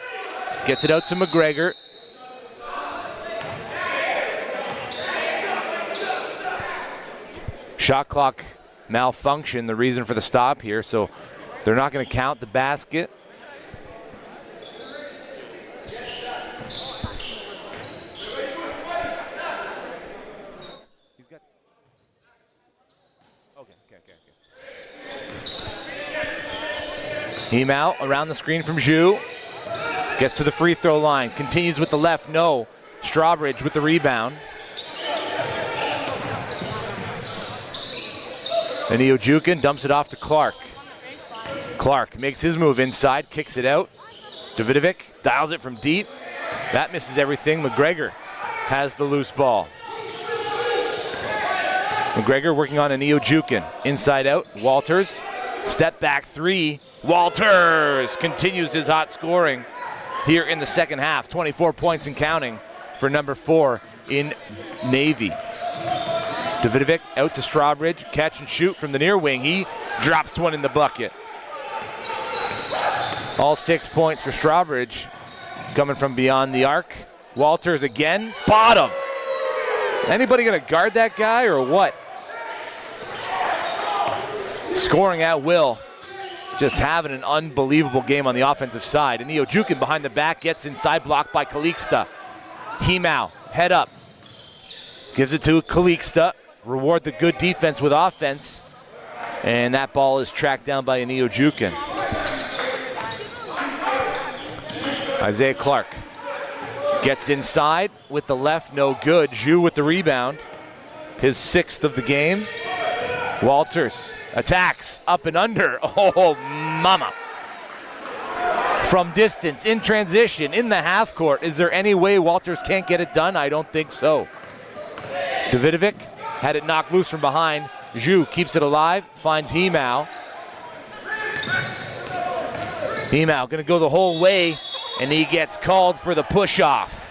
Gets it out to McGregor. Shot clock malfunction, the reason for the stop here, so they're not going to count the basket. Heem out around the screen from Zhu. Gets to the free throw line. Continues with the left. No. Strawbridge with the rebound. Anio Jukin dumps it off to Clark. Clark makes his move inside. Kicks it out. Davidovic dials it from deep. That misses everything. McGregor has the loose ball. McGregor working on Anio Jukin. Inside out. Walters. Step back three. Walters continues his hot scoring here in the second half. 24 points and counting for number 4 in Navy. Davidovic out to Strawbridge. Catch and shoot from the near wing. He drops one in the bucket. All 6 points for Strawbridge coming from beyond the arc. Walters again. Bottom. Anybody going to guard that guy or what? Scoring at will. Just having an unbelievable game on the offensive side. Anio Jukin behind the back gets inside, blocked by Kaliksta. Hemau, head up. Gives it to Kaliksta. Reward the good defense with offense. And that ball is tracked down by Anio Jukin. Isaiah Clark gets inside with the left, no good. Zhu with the rebound. His 6th of the game. Walters attacks, up and under. Oh, mama. From distance, in transition, in the half court. Is there any way Walters can't get it done? I don't think so. Davidovic had it knocked loose from behind. Zhu keeps it alive, finds Hemau. Hemau gonna go the whole way, and he gets called for the push-off.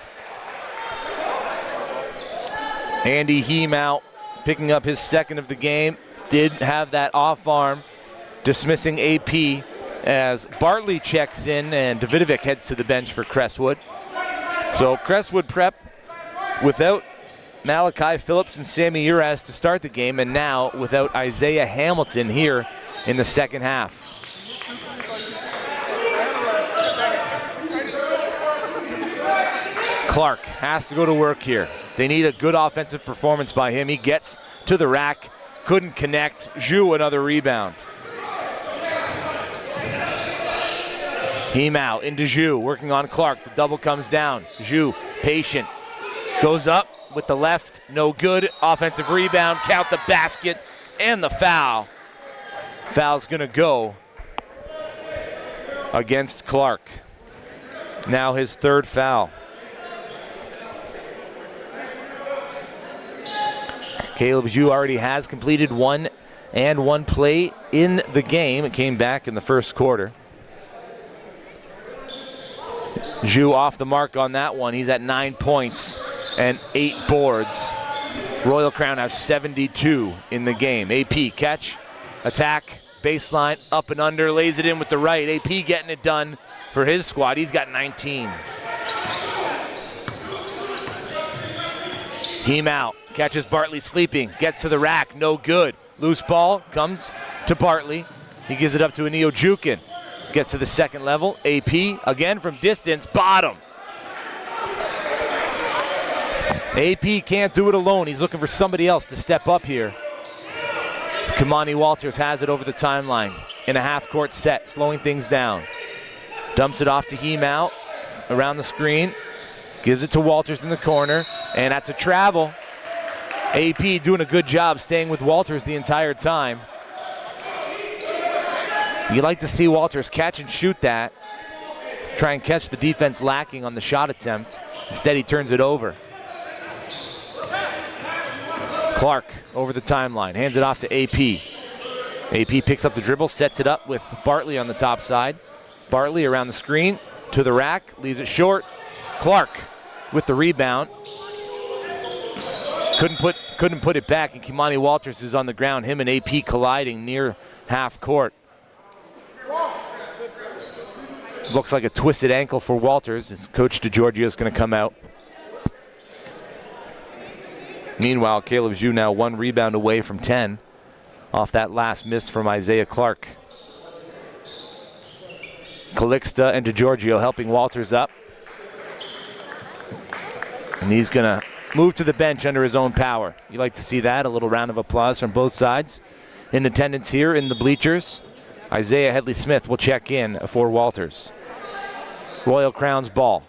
Andy Hemau picking up his 2nd of the game. Did have that off arm, dismissing AP as Bartley checks in and Davidovic heads to the bench for Crestwood. So Crestwood prep without Malachi Phillips and Sammy Uras to start the game, and now without Isaiah Hamilton here in the second half. Clark has to go to work here. They need a good offensive performance by him. He gets to the rack. Couldn't connect. Zhu another rebound. Hemau into Zhu, working on Clark. The double comes down. Zhu, patient. Goes up with the left, no good. Offensive rebound, count the basket and the foul. Foul's gonna go against Clark. Now his 3rd foul. Caleb Zhu already has completed 1 play in the game. It came back in the first quarter. Zhu off the mark on that one. He's at 9 points and 8 boards. Royal Crown has 72 in the game. AP catch, attack, baseline, up and under, lays it in with the right. AP getting it done for his squad. He's got 19. Heem out, catches Bartley sleeping, gets to the rack, no good. Loose ball comes to Bartley. He gives it up to Anio Jukin. Gets to the second level. AP again from distance, bottom. AP can't do it alone. He's looking for somebody else to step up here. Kimani Walters has it over the timeline in a half-court set, slowing things down. Dumps it off to Heem out around the screen. Gives it to Walters in the corner, and that's a travel. AP doing a good job staying with Walters the entire time. You like to see Walters catch and shoot that. Try and catch the defense lacking on the shot attempt. Instead, he turns it over. Clark over the timeline, hands it off to AP. AP picks up the dribble, sets it up with Bartley on the top side. Bartley around the screen, to the rack, leaves it short. Clark with the rebound. Couldn't put it back, and Kimani Walters is on the ground. Him and AP colliding near half court. Looks like a twisted ankle for Walters. As Coach DiGiorgio is going to come out. Meanwhile, Caleb Zhu now 1 rebound away from 10 off that last miss from Isaiah Clark. Calixta and DiGiorgio helping Walters up. And he's going to move to the bench under his own power. You like to see that. A little round of applause from both sides. In attendance here in the bleachers, Isaiah Headley-Smith will check in for Walters. Royal Crown's ball.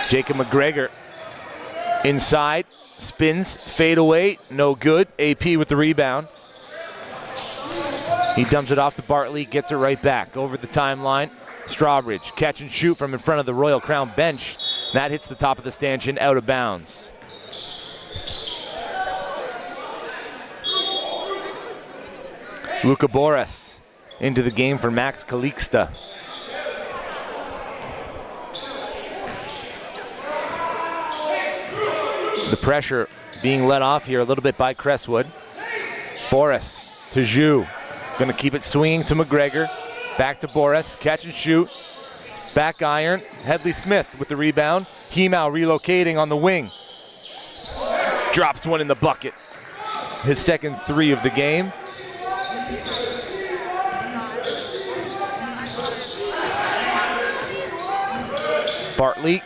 Jacob McGregor inside, spins, fade away, no good. AP with the rebound. He dumps it off to Bartley, gets it right back over the timeline. Strawbridge, catch and shoot from in front of the Royal Crown bench. That hits the top of the stanchion, out of bounds. Luka Boris into the game for Max Calixta. The pressure being let off here a little bit by Crestwood. Boris to Zhu. Going to keep it swinging to McGregor. Back to Boris, catch and shoot. Back iron, Headley-Smith with the rebound. Hemau relocating on the wing. Drops one in the bucket. His second 3 of the game. Bartley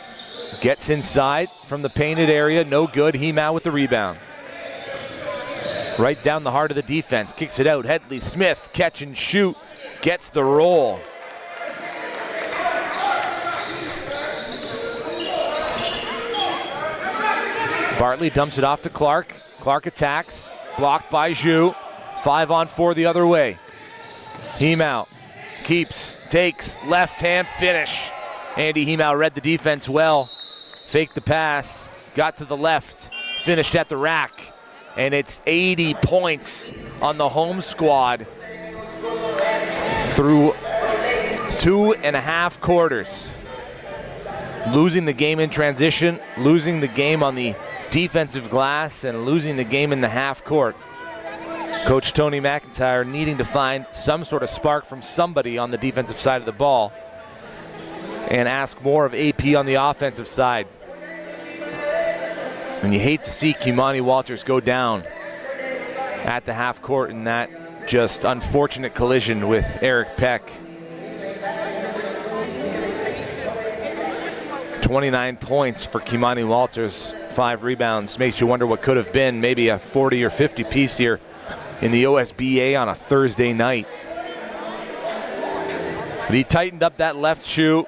gets inside from the painted area, no good. Hemau with the rebound. Right down the heart of the defense, kicks it out. Headley-Smith, catch and shoot, gets the roll. Bartley dumps it off to Clark. Clark attacks, blocked by Zhu. 5-on-4 the other way. Hemau keeps, takes, left hand finish. Andy Hemau read the defense well. Faked the pass, got to the left, finished at the rack. And it's 80 points on the home squad through 2.5 quarters. Losing the game in transition, losing the game on the defensive glass, and losing the game in the half court. Coach Tony McIntyre needing to find some sort of spark from somebody on the defensive side of the ball and ask more of AP on the offensive side. And you hate to see Kimani Walters go down at the half court in that just unfortunate collision with Eric Peck. 29 points for Kimani Walters, 5 rebounds. Makes you wonder what could have been, maybe a 40 or 50 piece here in the OSBA on a Thursday night. But he tightened up that left shoe.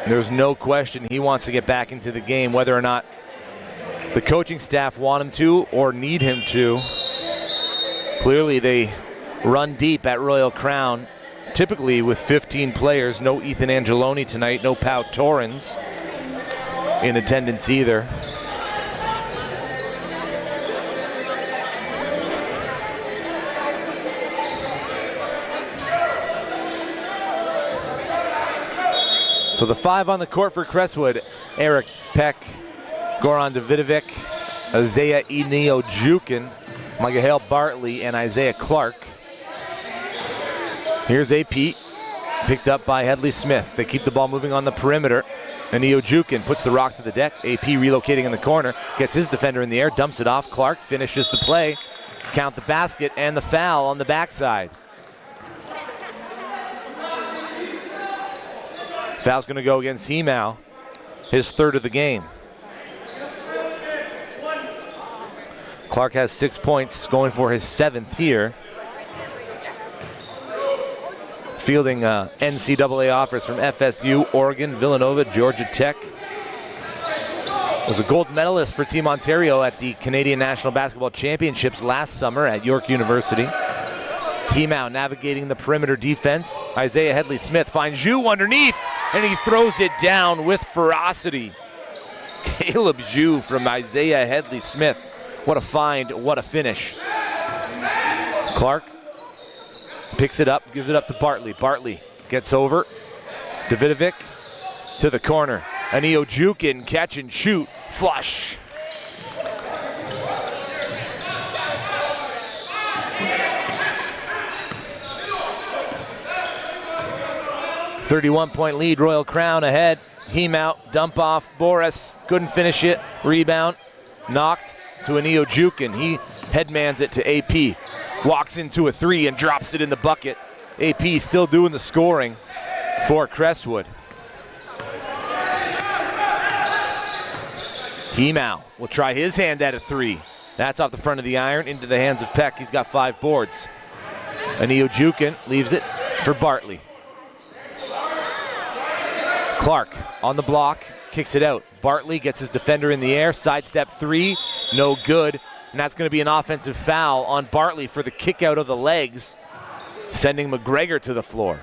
There's no question he wants to get back into the game, whether or not the coaching staff want him to or need him to. Clearly they run deep at Royal Crown, typically with 15 players. No Ethan Angeloni tonight, no Pau Torrens in attendance either. So the 5 on the court for Crestwood: Eric Peck, Goran Davidovic, Isaiah Eniojukin, Michael Bartley, and Isaiah Clark. Here's AP, picked up by Headley Smith. They keep the ball moving on the perimeter. Eniojukin puts the rock to the deck. AP relocating in the corner, gets his defender in the air, dumps it off. Clark finishes the play. Count the basket and the foul on the backside. Foul's going to go against Hemau, his 3rd of the game. Clark has 6 points, going for his 7th here. Fielding NCAA offers from FSU, Oregon, Villanova, Georgia Tech. Was a gold medalist for Team Ontario at the Canadian National Basketball Championships last summer at York University. Hemau navigating the perimeter defense. Isaiah Headley Smith finds Zhu underneath, and he throws it down with ferocity. Caleb Zhu from Isaiah Headley Smith. What a find, what a finish. Clark picks it up, gives it up to Bartley. Bartley gets over. Davidovic to the corner. Eniojukin catch and shoot, flush. .31 lead, Royal Crown ahead. Hemau, dump off, Boris couldn't finish it. Rebound, knocked to Eniojukin. He headmans it to AP. Walks into a 3 and drops it in the bucket. AP still doing the scoring for Crestwood. Hemau will try his hand at a 3. That's off the front of the iron into the hands of Peck. He's got 5 boards. Eniojukin leaves it for Bartley. Clark on the block, kicks it out. Bartley gets his defender in the air, sidestep 3, no good. And that's going to be an offensive foul on Bartley for the kick out of the legs, sending McGregor to the floor.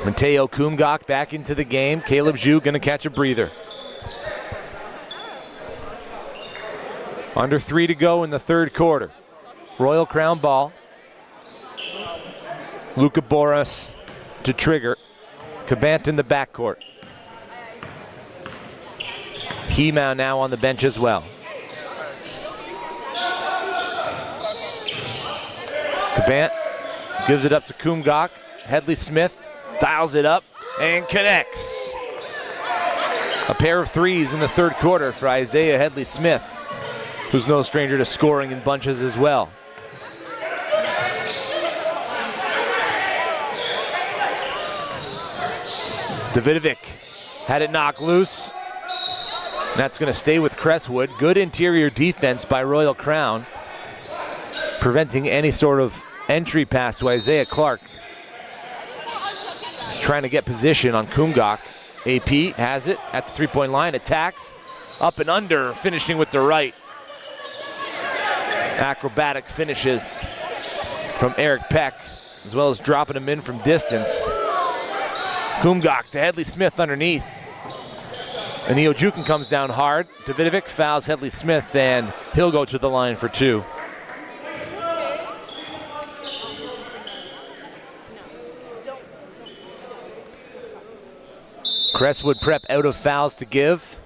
Mateo Kumgok back into the game. Caleb Zhu going to catch a breather. Under 3 to go in the 3rd quarter. Royal Crown ball. Luka Boris to trigger. Cabant in the backcourt. Hemau now on the bench as well. Cabant gives it up to Kumgok. Headley Smith dials it up and connects. A pair of 3s in the 3rd quarter for Isaiah Headley Smith, who's no stranger to scoring in bunches as well. Davidovic had it knocked loose. That's going to stay with Crestwood. Good interior defense by Royal Crown, preventing any sort of entry pass to Isaiah Clark. He's trying to get position on Kumgok. AP has it at the 3-point line, attacks, up and under, finishing with the right. Acrobatic finishes from Eric Peck, as well as dropping him in from distance. Kumgok to Headley Smith underneath. Eniojukin comes down hard. Davidovic fouls Headley Smith, and he'll go to the line for 2. Crestwood Prep out of fouls to give.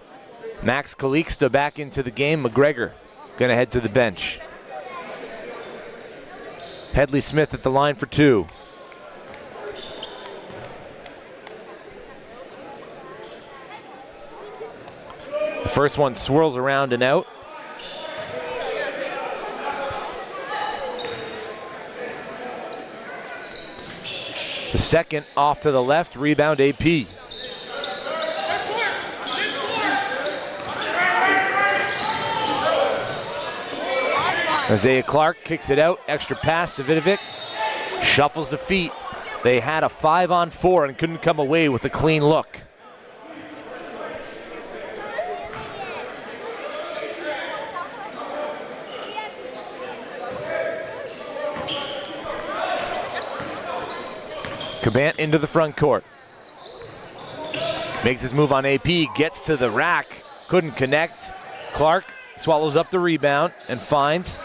Max Calixto back into the game. McGregor gonna head to the bench. Headley Smith at the line for 2. The first one swirls around and out. The second off to the left, rebound AP. Isaiah Clark kicks it out, extra pass to Davidovic, shuffles the feet. They had a 5-on-4 and couldn't come away with a clean look. Cabant into the front court. Makes his move on AP, gets to the rack, couldn't connect. Clark swallows up the rebound and finds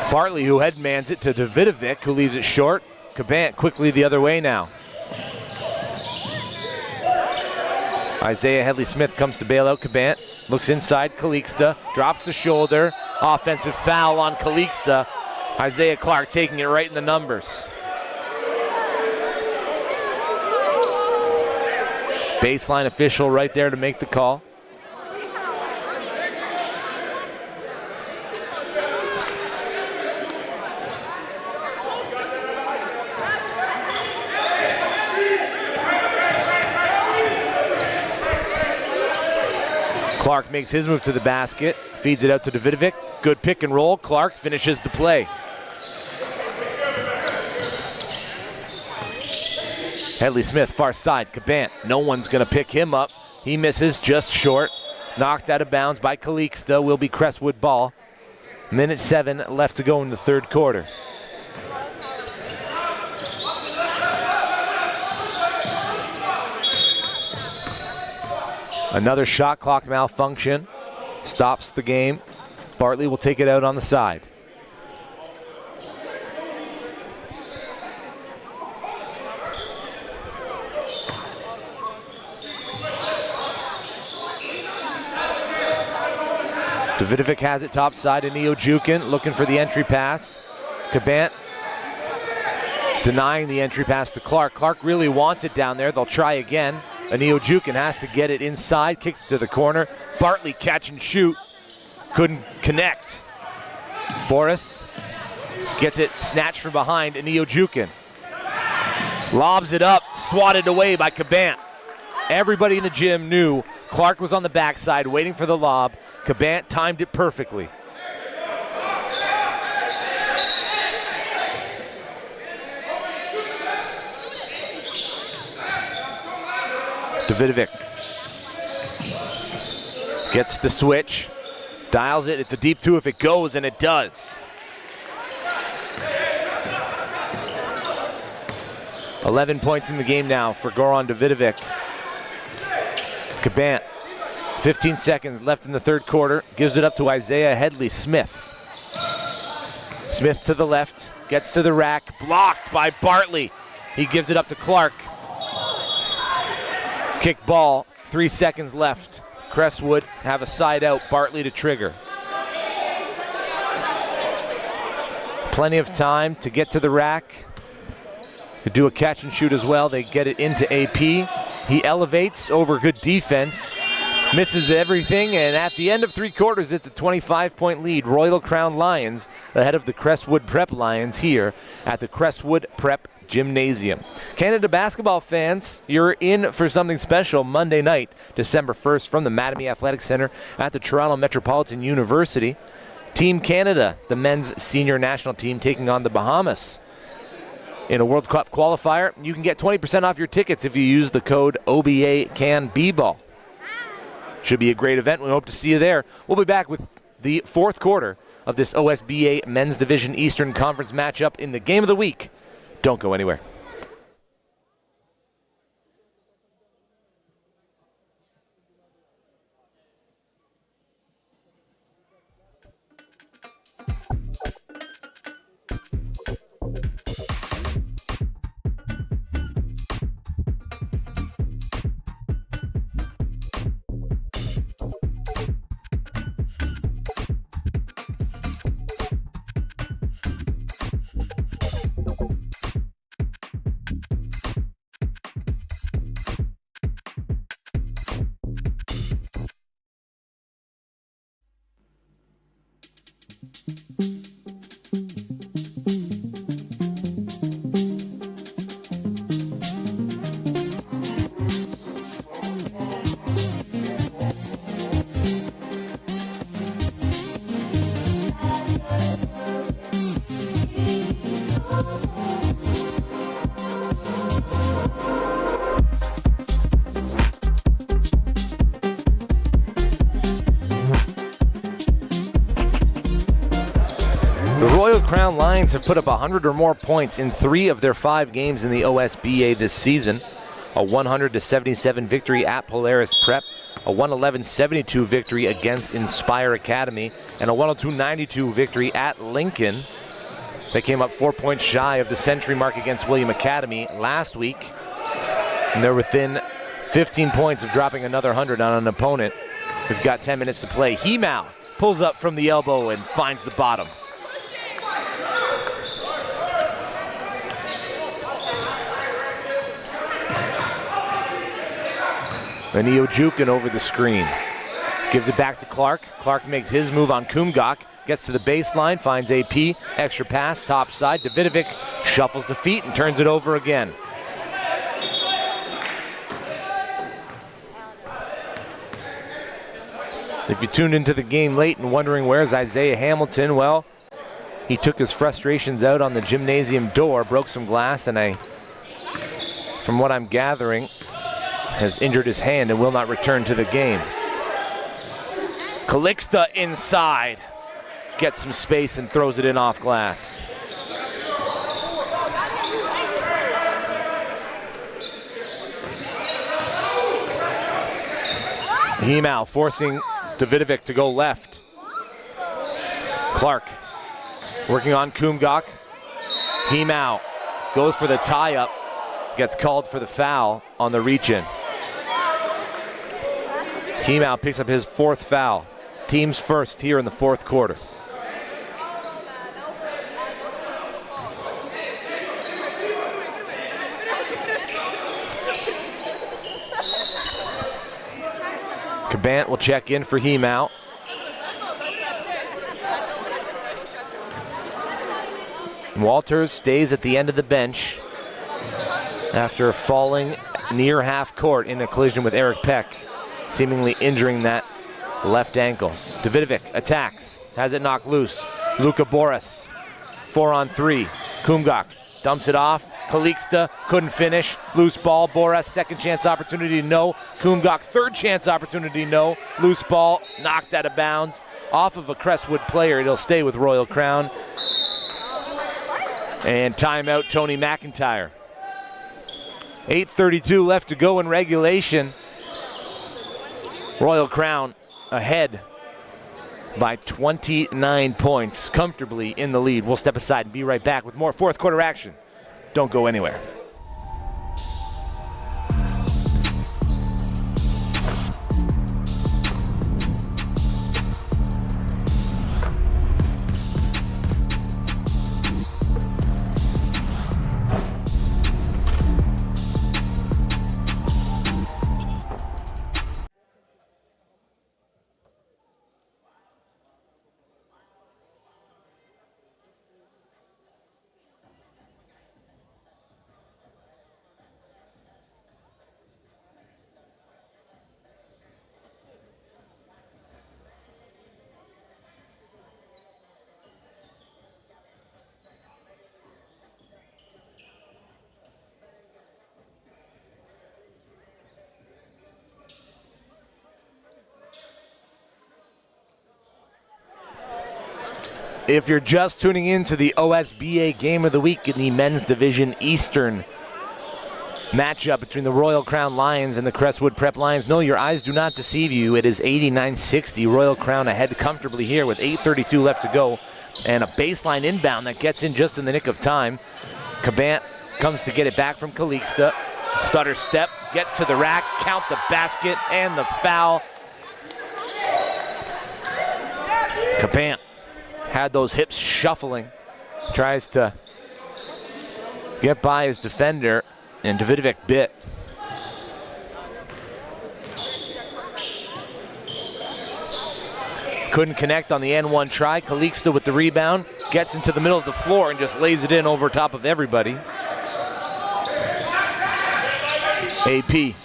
Bartley, who headmans it to Davidovic, who leaves it short. Cabant quickly the other way now. Isaiah Headley-Smith comes to bail out Cabant. Looks inside, Calixta, drops the shoulder. Offensive foul on Calixta. Isaiah Clark taking it right in the numbers. Baseline official right there to make the call. Clark makes his move to the basket, feeds it out to Davidovic. Good pick and roll. Clark finishes the play. Headley-Smith, far side, Cabant. No one's gonna pick him up. He misses just short. Knocked out of bounds by Calixta, will be Crestwood ball. Minute 7 left to go in the third quarter. Another shot clock malfunction stops the game. Bartley will take it out on the side. Davidovic has it top side to Neojukin, looking for the entry pass. Cabant denying the entry pass to Clark. Clark really wants it down there. They'll try again. Neojukin has to get it inside, kicks it to the corner. Bartley catch and shoot. Couldn't connect. Boris gets it snatched from behind. Neojukin lobs it up, swatted away by Cabant. Everybody in the gym knew Clark was on the backside waiting for the lob. Cabant timed it perfectly. Davidovic gets the switch, dials it. It's a deep two if it goes, and it does. 11 points in the game now for Goran Davidovic. Cabant, 15 seconds left in the third quarter, gives it up to Isaiah Headley-Smith. Smith to the left, gets to the rack, blocked by Bartley. He gives it up to Clark. Kick ball, 3 seconds left. Crestwood have a side out, Bartley to trigger. Plenty of time to get to the rack. To do a catch and shoot as well. They get it into AP. He elevates over good defense. Misses everything, and at the end of 3 quarters, it's a 25-point lead. Royal Crown Lions ahead of the Crestwood Prep Lions here at the Crestwood Prep Gymnasium. Canada basketball fans, you're in for something special Monday night, December 1st, from the Mattamy Athletic Center at the Toronto Metropolitan University. Team Canada, the men's senior national team, taking on the Bahamas. In a World Cup qualifier, you can get 20% off your tickets if you use the code OBACANBBall. Should be a great event. We hope to see you there. We'll be back with the fourth quarter of this OSBA Men's Division Eastern Conference matchup in the game of the week. Don't go anywhere. Crown Lions have put up 100 or more points in 3 of their 5 games in the OSBA this season. A 100-77 victory at Polaris Prep, a 111-72 victory against Inspire Academy, and a 102-92 victory at Lincoln. They came up 4 points shy of the century mark against William Academy last week, and they're within 15 points of dropping another 100 on an opponent. We've got 10 minutes to play. Hemau pulls up from the elbow and finds the bottom. Neojukin over the screen. Gives it back to Clark. Clark makes his move on Kumgok. Gets to the baseline, finds AP. Extra pass, top side. Davidovic shuffles the feet and turns it over again. If you tuned into the game late and wondering where's Isaiah Hamilton, well, he took his frustrations out on the gymnasium door, broke some glass, and from what I'm gathering, has injured his hand and will not return to the game. Calixta inside, gets some space and throws it in off glass. Hemau forcing Davidovic to go left. Clark working on Kumgok. Hemau goes for the tie-up, gets called for the foul on the reach-in. Hemau picks up his 4th foul. Team's first here in the 4th quarter. Cabant will check in for Hemau. Walters stays at the end of the bench after falling near half court in a collision with Eric Peck, seemingly injuring that left ankle. Davidovic attacks, has it knocked loose. Luka Boris, 4-on-3. Kumgok dumps it off. Calixta couldn't finish. Loose ball. Boris, second chance opportunity, no. Kumgok, third chance opportunity, no. Loose ball, knocked out of bounds. Off of a Crestwood player, it'll stay with Royal Crown. And timeout, Tony McIntyre. 8:32 left to go in regulation. Royal Crown ahead by 29 points, comfortably in the lead. We'll step aside and be right back with more 4th quarter action. Don't go anywhere. If you're just tuning in to the OSBA Game of the Week in the Men's Division Eastern matchup between the Royal Crown Lions and the Crestwood Prep Lions, no, your eyes do not deceive you. It is 89-60. Royal Crown ahead comfortably here with 8:32 left to go. And a baseline inbound that gets in just in the nick of time. Cabant comes to get it back from Calixta. Stutter step, gets to the rack, count the basket and the foul. Cabant had those hips shuffling, tries to get by his defender, and Davidovic bit. Couldn't connect on the N1 try. Calixta with the rebound, gets into the middle of the floor and just lays it in over top of everybody. AP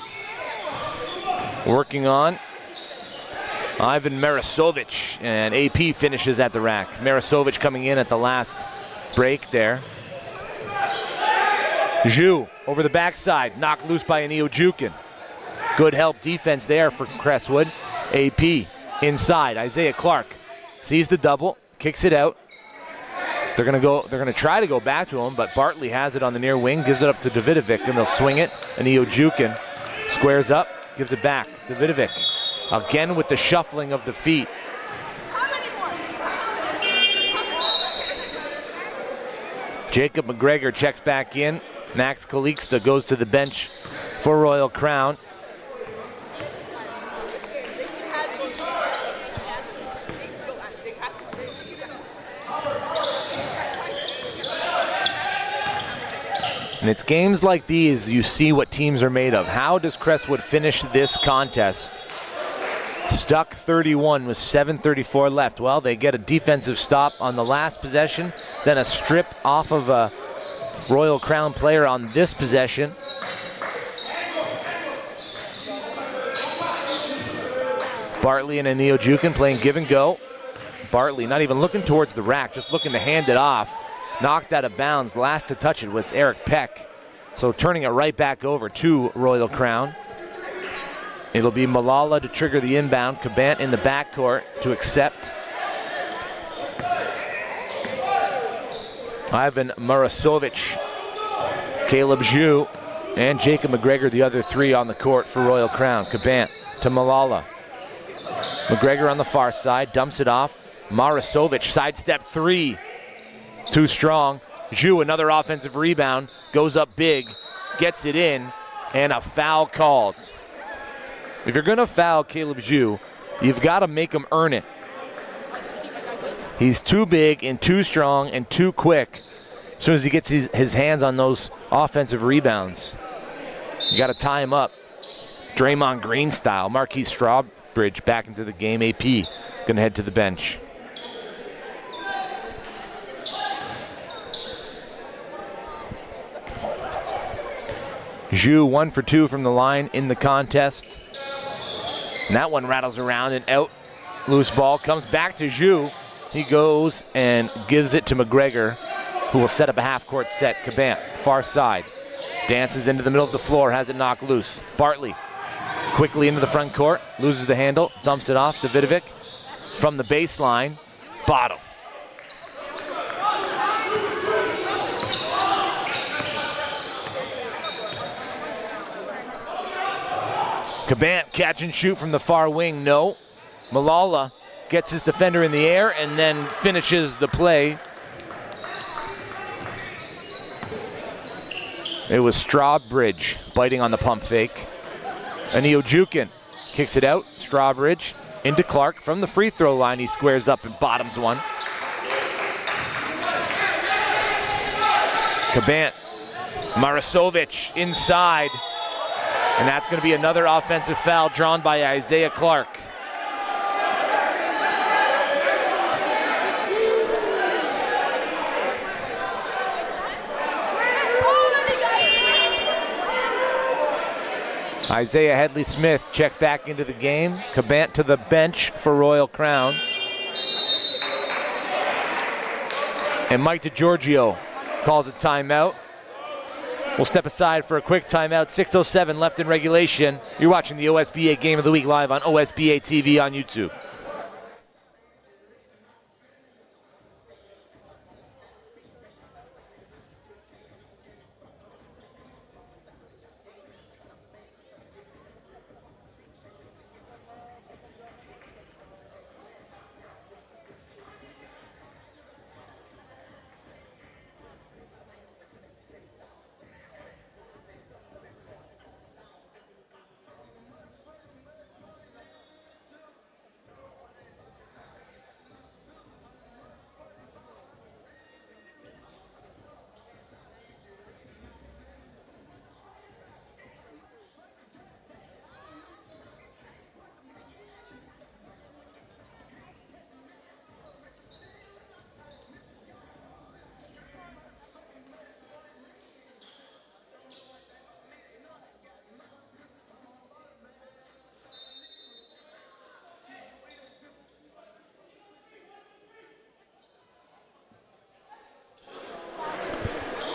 working on Ivan Marasovic, and AP finishes at the rack. Marasovic coming in at the last break there. Zhu over the backside, knocked loose by Neojukin. Good help defense there for Crestwood. AP inside, Isaiah Clark sees the double, kicks it out. They're gonna try to go back to him, but Bartley has it on the near wing, gives it up to Davidovic, and they'll swing it. And Ojukin squares up, gives it back. Davidovic again with the shuffling of the feet. Jacob McGregor checks back in. Max Kaliksta goes to the bench for Royal Crown. And it's games like these you see what teams are made of. How does Crestwood finish this contest? Stuck 31 with 7:34 left. Well, they get a defensive stop on the last possession, then a strip off of a Royal Crown player on this possession. Bartley and Anil Jukin playing give and go. Bartley not even looking towards the rack, just looking to hand it off. Knocked out of bounds. Last to touch it was Eric Peck. So turning it right back over to Royal Crown. It'll be Malala to trigger the inbound. Cabant in the backcourt to accept. Ivan Marasovic, Caleb Zhu, and Jacob McGregor, the other three on the court for Royal Crown. Cabant to Malala. McGregor on the far side, dumps it off. Marasovic, sidestep three. Too strong. Zhu, another offensive rebound, goes up big, gets it in, and a foul called. If you're gonna foul Caleb Zhu, you've gotta make him earn it. He's too big and too strong and too quick as soon as he gets his hands on those offensive rebounds. You gotta tie him up. Draymond Green style. Marquis Strawbridge back into the game. AP gonna head to the bench. Zhu 1 for 2 from the line in the contest. And that one rattles around and out. Loose ball comes back to Zhu. He goes and gives it to McGregor, who will set up a half-court set. Cabant, far side. Dances into the middle of the floor, has it knocked loose. Bartley quickly into the front court, loses the handle, dumps it off. Davidovic from the baseline, bottom. Cabant catch and shoot from the far wing, no. Malala gets his defender in the air and then finishes the play. It was Strawbridge biting on the pump fake. Anil Jukin kicks it out. Strawbridge into Clark from the free throw line. He squares up and bottoms one. Cabant, Marasovic inside. And that's going to be another offensive foul drawn by Isaiah Clark. Isaiah Headley-Smith checks back into the game. Cabant to the bench for Royal Crown. And Mike DiGiorgio calls a timeout. We'll step aside for a quick timeout. 6:07 left in regulation. You're watching the OSBA Game of the Week live on OSBA TV on YouTube.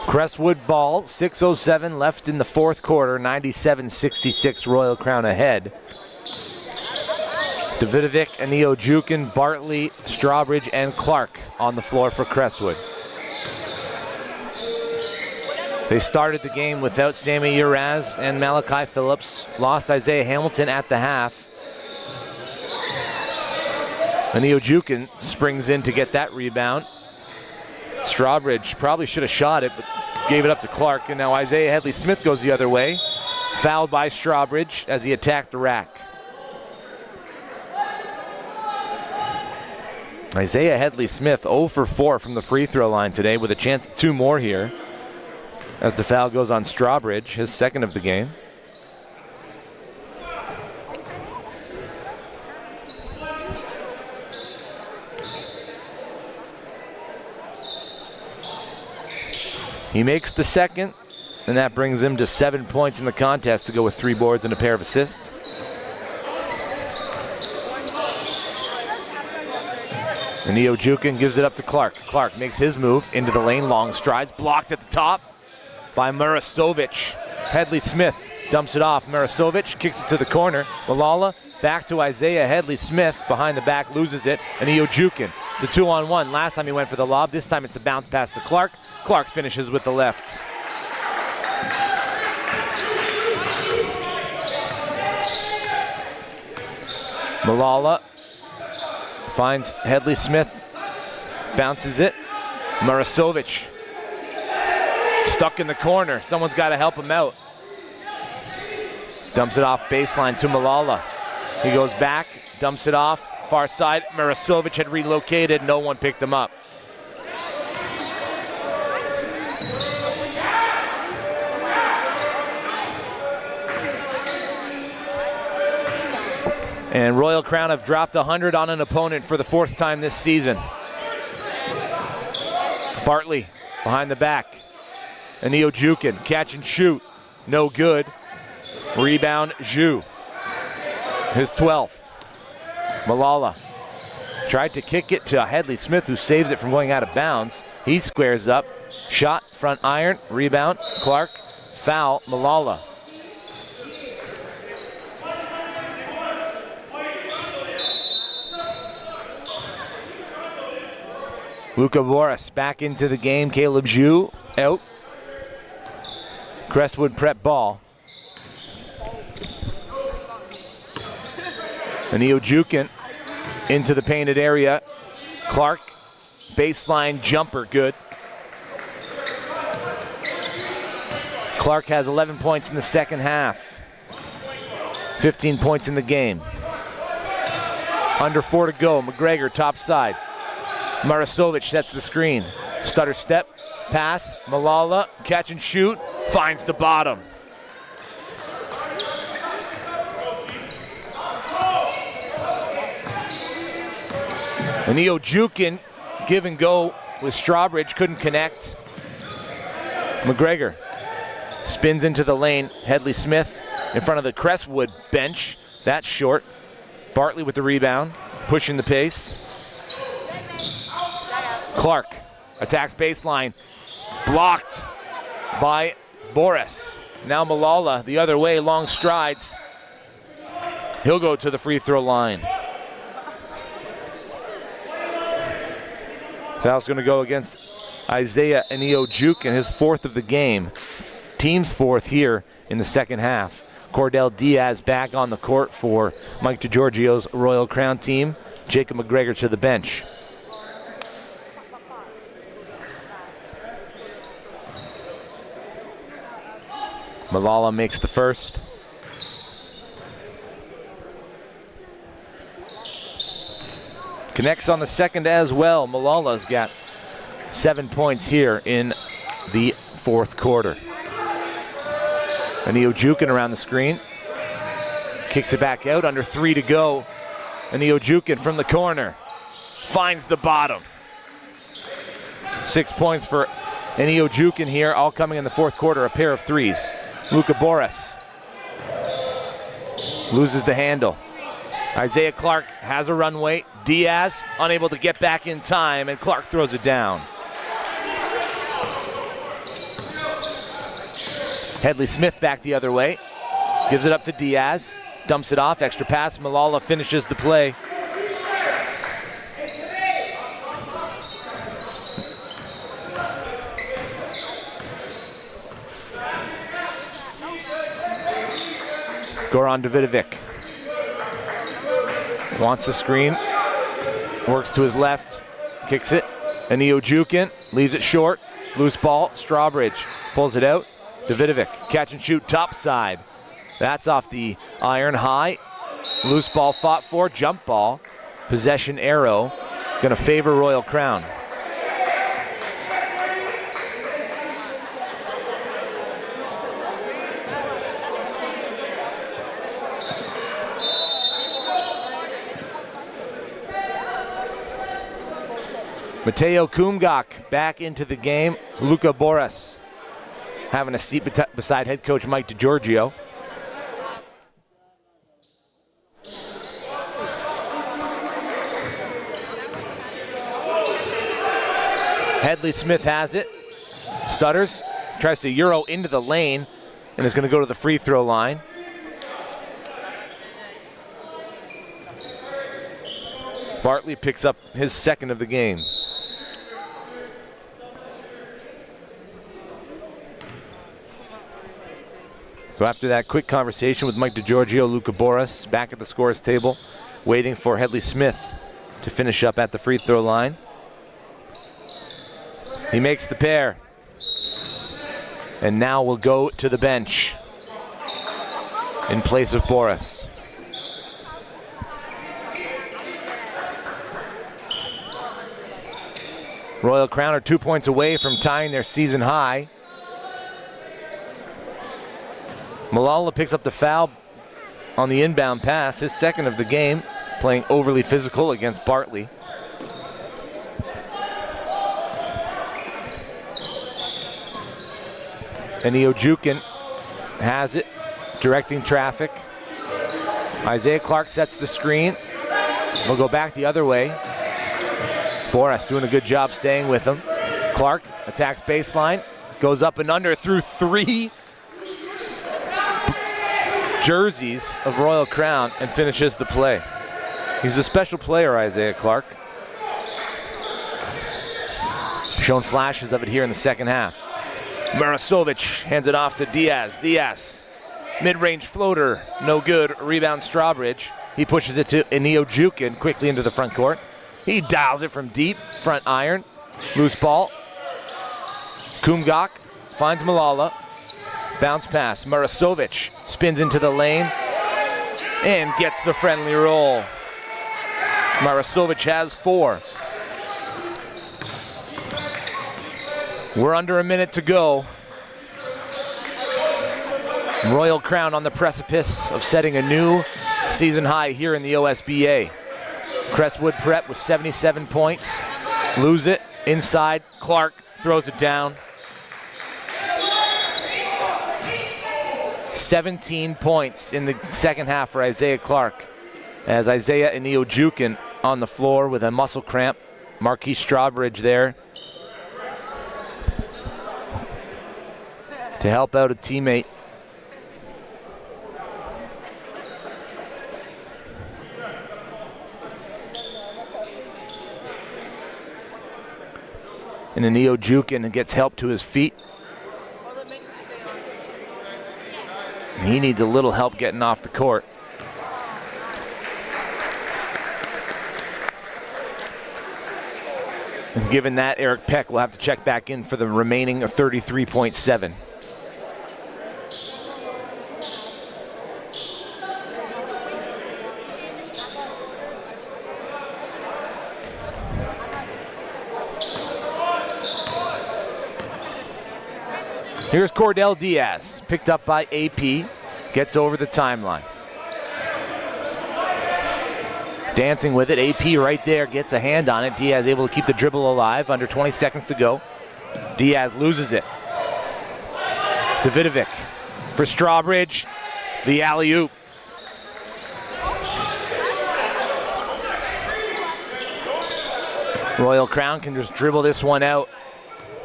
Crestwood ball, 6:07 left in the fourth quarter, 97-66 Royal Crown ahead. Davidovic, Anil Jukin, Bartley, Strawbridge, and Clark on the floor for Crestwood. They started the game without Sammy Uraz and Malachi Phillips. Lost Isaiah Hamilton at the half. Anio Jukin springs in to get that rebound. Strawbridge probably should have shot it, but gave it up to Clark. And now Isaiah Headley-Smith goes the other way. Fouled by Strawbridge as he attacked the rack. Isaiah Headley-Smith 0 for 4 from the free throw line today with a chance at 2 more here. As the foul goes on Strawbridge, his second of the game. He makes the second, and that brings him to 7 points in the contest to go with 3 boards and a pair of assists. Anio Jukin gives it up to Clark. Clark makes his move into the lane, long strides, blocked at the top by Murastovic. Headley-Smith dumps it off. Murastovic kicks it to the corner. Malala back to Isaiah Headley-Smith. Behind the back, loses it. Anio Jukin. It's a 2-on-1. Last time he went for the lob. This time it's the bounce pass to Clark. Clark finishes with the left. Malala finds Headley-Smith. Bounces it. Murastovic. Stuck in the corner. Someone's got to help him out. Dumps it off baseline to Malala. He goes back, dumps it off. Far side, Murastovic had relocated. No one picked him up. And Royal Crown have dropped 100 on an opponent for the 4th time this season. Bartley behind the back. Anio Jukin, catch and shoot, no good. Rebound, Zhu, his 12th. Malala tried to kick it to Headley-Smith, who saves it from going out of bounds. He squares up, shot, front iron, rebound, Clark, foul, Malala. Luka Boris back into the game, Caleb Zhu out. Crestwood prep ball. Anio Jukin into the painted area. Clark, baseline jumper, good. Clark has 11 points in the second half. 15 points in the game. Under 4 to go, McGregor top side. Murastovic sets the screen. Stutter step, pass, Malala, catch and shoot, finds the bottom. Anio Jukin, give and go with Strawbridge, couldn't connect. McGregor spins into the lane. Headley-Smith in front of the Crestwood bench. That's short. Bartley with the rebound, pushing the pace. Clark attacks baseline, blocked by Boris. Now Malala the other way, long strides. He'll go to the free throw line. Foul's going to go against Isaiah Anio Jukin, his 4th of the game. Team's 4th here in the second half. Cordell Diaz back on the court for Mike DeGiorgio's Royal Crown team. Jacob McGregor to the bench. Malala makes the first. Connects on the second as well. Malala's got 7 points here in the 4th quarter. Anio Jukin around the screen. Kicks it back out, under 3 to go. Anio Jukin from the corner. Finds the bottom. 6 points for Anio Jukin here, all coming in the 4th quarter, a pair of threes. Luka Boris loses the handle. Isaiah Clark has a runway. Diaz unable to get back in time, and Clark throws it down. Headley-Smith back the other way. Gives it up to Diaz. Dumps it off. Extra pass. Malala finishes the play. Goran Davidovic wants the screen, works to his left, kicks it. Anio Jukin leaves it short. Loose ball, Strawbridge pulls it out. Davidovic, catch and shoot, top side. That's off the iron high. Loose ball fought for, jump ball. Possession arrow, gonna favor Royal Crown. Mateo Kumgak back into the game. Luka Boras having a seat beside head coach Mike DiGiorgio. Headley Smith has it. Stutters, tries to Euro into the lane and is going to go to the free throw line. Bartley picks up his second of the game. So after that quick conversation with Mike DiGiorgio, Luka Boras back at the scores table, waiting for Headley Smith to finish up at the free throw line. He makes the pair. And now we'll go to the bench in place of Boras. Royal Crown are 2 points away from tying their season high. Malala picks up the foul on the inbound pass, his second of the game, playing overly physical against Bartley. Anio Jukin has it, directing traffic. Isaiah Clark sets the screen. We'll go back the other way. Boras doing a good job staying with him. Clark attacks baseline, goes up and under through three jerseys of Royal Crown and finishes the play. He's a special player, Isaiah Clark. Shown flashes of it here in the second half. Marasovic hands it off to Diaz. Diaz, mid-range floater, no good. Rebound Strawbridge. He pushes it to Anio Jukin quickly into the front court. He dials it from deep, front iron. Loose ball. Kumgak finds Malala. Bounce pass. Marasovic spins into the lane and gets the friendly roll. Marasovic has 4. We're under a minute to go. Royal Crown on the precipice of setting a new season high here in the OSBA. Crestwood Prep with 77 points. Lose it inside. Clark throws it down. 17 points in the second half for Isaiah Clark, as Isaiah and Anio Jukin on the floor with a muscle cramp. Marquis Strawbridge there to help out a teammate. And Anio Jukin gets help to his feet. He needs a little help getting off the court. And given that, Eric Peck will have to check back in for the remaining 33.7. Here's Cordell Diaz, picked up by AP, gets over the timeline. Dancing with it, AP right there, gets a hand on it. Diaz able to keep the dribble alive, under 20 seconds to go. Diaz loses it. Davidovic for Strawbridge, the alley-oop. Royal Crown can just dribble this one out.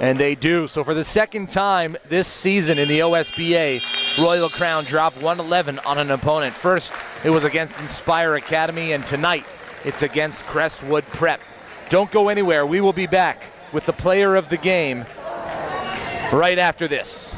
And they do. So for the second time this season in the OSBA, Royal Crown dropped 111 on an opponent. First, it was against Inspire Academy, and tonight it's against Crestwood Prep. Don't go anywhere. We will be back with the player of the game right after this.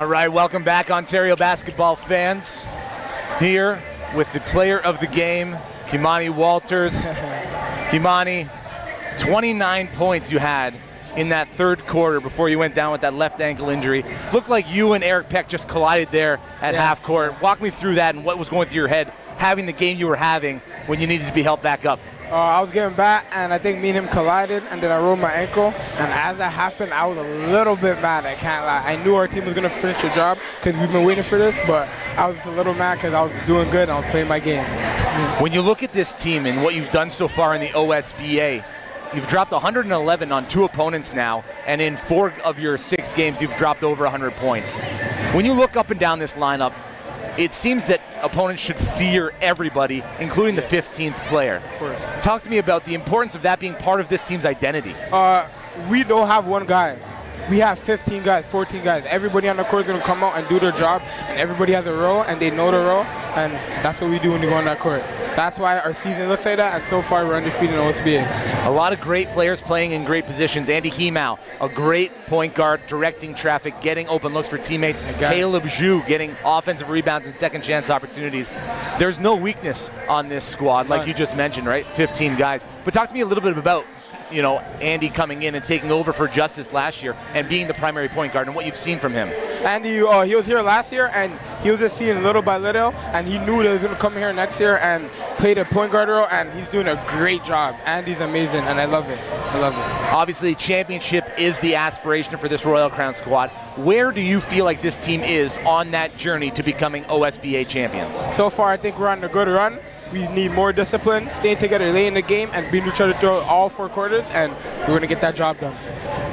All right, welcome back, Ontario basketball fans. Here with the player of the game, Kimani Walters. Kimani, 29 points you had in that third quarter before you went down with that left ankle injury. Looked like you and Eric Peck just collided there at half court. Walk me through that and what was going through your head having the game you were having when you needed to be helped back up. I was getting back, and I think me and him collided, and then I rolled my ankle. And as that happened, I was a little bit mad. I can't lie. I knew our team was going to finish the job because we've been waiting for this, but I was just a little mad because I was doing good and I was playing my game. When you look at this team and what you've done so far in the OSBA, you've dropped 111 on 2 opponents now, and in 4 of your 6 games, you've dropped over 100 points. When you look up and down this lineup, it seems that opponents should fear everybody, including the 15th player. Of course. Talk to me about the importance of that being part of this team's identity. We don't have one guy. We have 15 guys, 14 guys. Everybody on the court is going to come out and do their job, and everybody has a role, and they know the role, and that's what we do when we go on that court. That's why our season looks like that, and so far we're undefeated in OSBA. A lot of great players playing in great positions. Andy Hemau, a great point guard, directing traffic, getting open looks for teammates. Caleb Zhu getting offensive rebounds and second chance opportunities. There's no weakness on this squad, like you just mentioned, right? 15 guys. But talk to me a little bit about, you know, Andy coming in and taking over for Justice last year and being the primary point guard and what you've seen from him. Andy, he was here last year, and he was just seeing little by little, and he knew that he was going to come here next year and play the point guard role, and he's doing a great job. Andy's amazing, and I love it. I love it. Obviously, championship is the aspiration for this Royal Crown squad. Where do you feel like this team is on that journey to becoming OSBA champions? So far, I think we're on a good run. We need more discipline, staying together late in the game, and beating each other throughout all 4 quarters, and we're going to get that job done.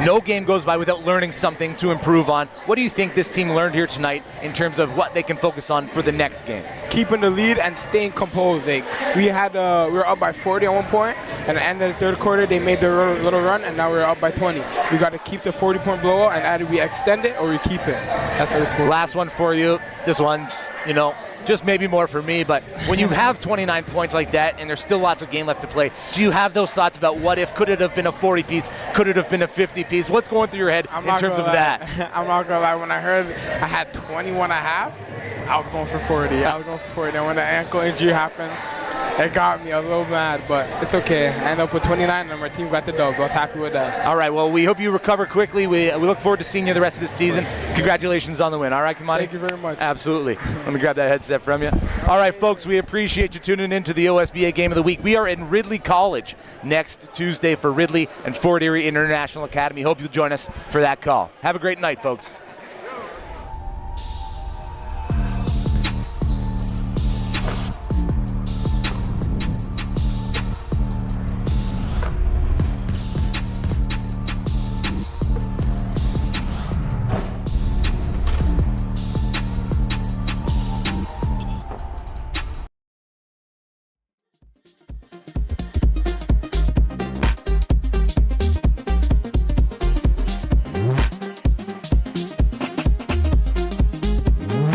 No game goes by without learning something to improve on. What do you think this team learned here tonight in terms of what they can focus on for the next game? Keeping the lead and staying composed. Like, we were up by 40 at one point, and at the end of the third quarter, they made their little run, and now we're up by 20. We got to keep the 40-point blowout, and either we extend it or we keep it. That's how it's supposed to be. Last one for you. This one's, just maybe more for me, but when you have 29 points like that and there's still lots of game left to play, do you have those thoughts about what if? Could it have been a 40-piece? Could it have been a 50-piece? What's going through your head in terms of that? I'm not going to lie. When I heard I had 21 and a half, I was going for 40. And when the ankle injury happened, it got me a little mad, but it's okay. I ended up with 29, and my team got the dub. I was happy with that. All right, well, we hope you recover quickly. We look forward to seeing you the rest of the season. Congratulations on the win. All right, Kimani? Thank you very much. Absolutely. Let me grab that headset from you. All right, folks, we appreciate you tuning in to the OSBA Game of the Week. We are in Ridley College next Tuesday for Ridley and Fort Erie International Academy. Hope you'll join us for that call. Have a great night, folks.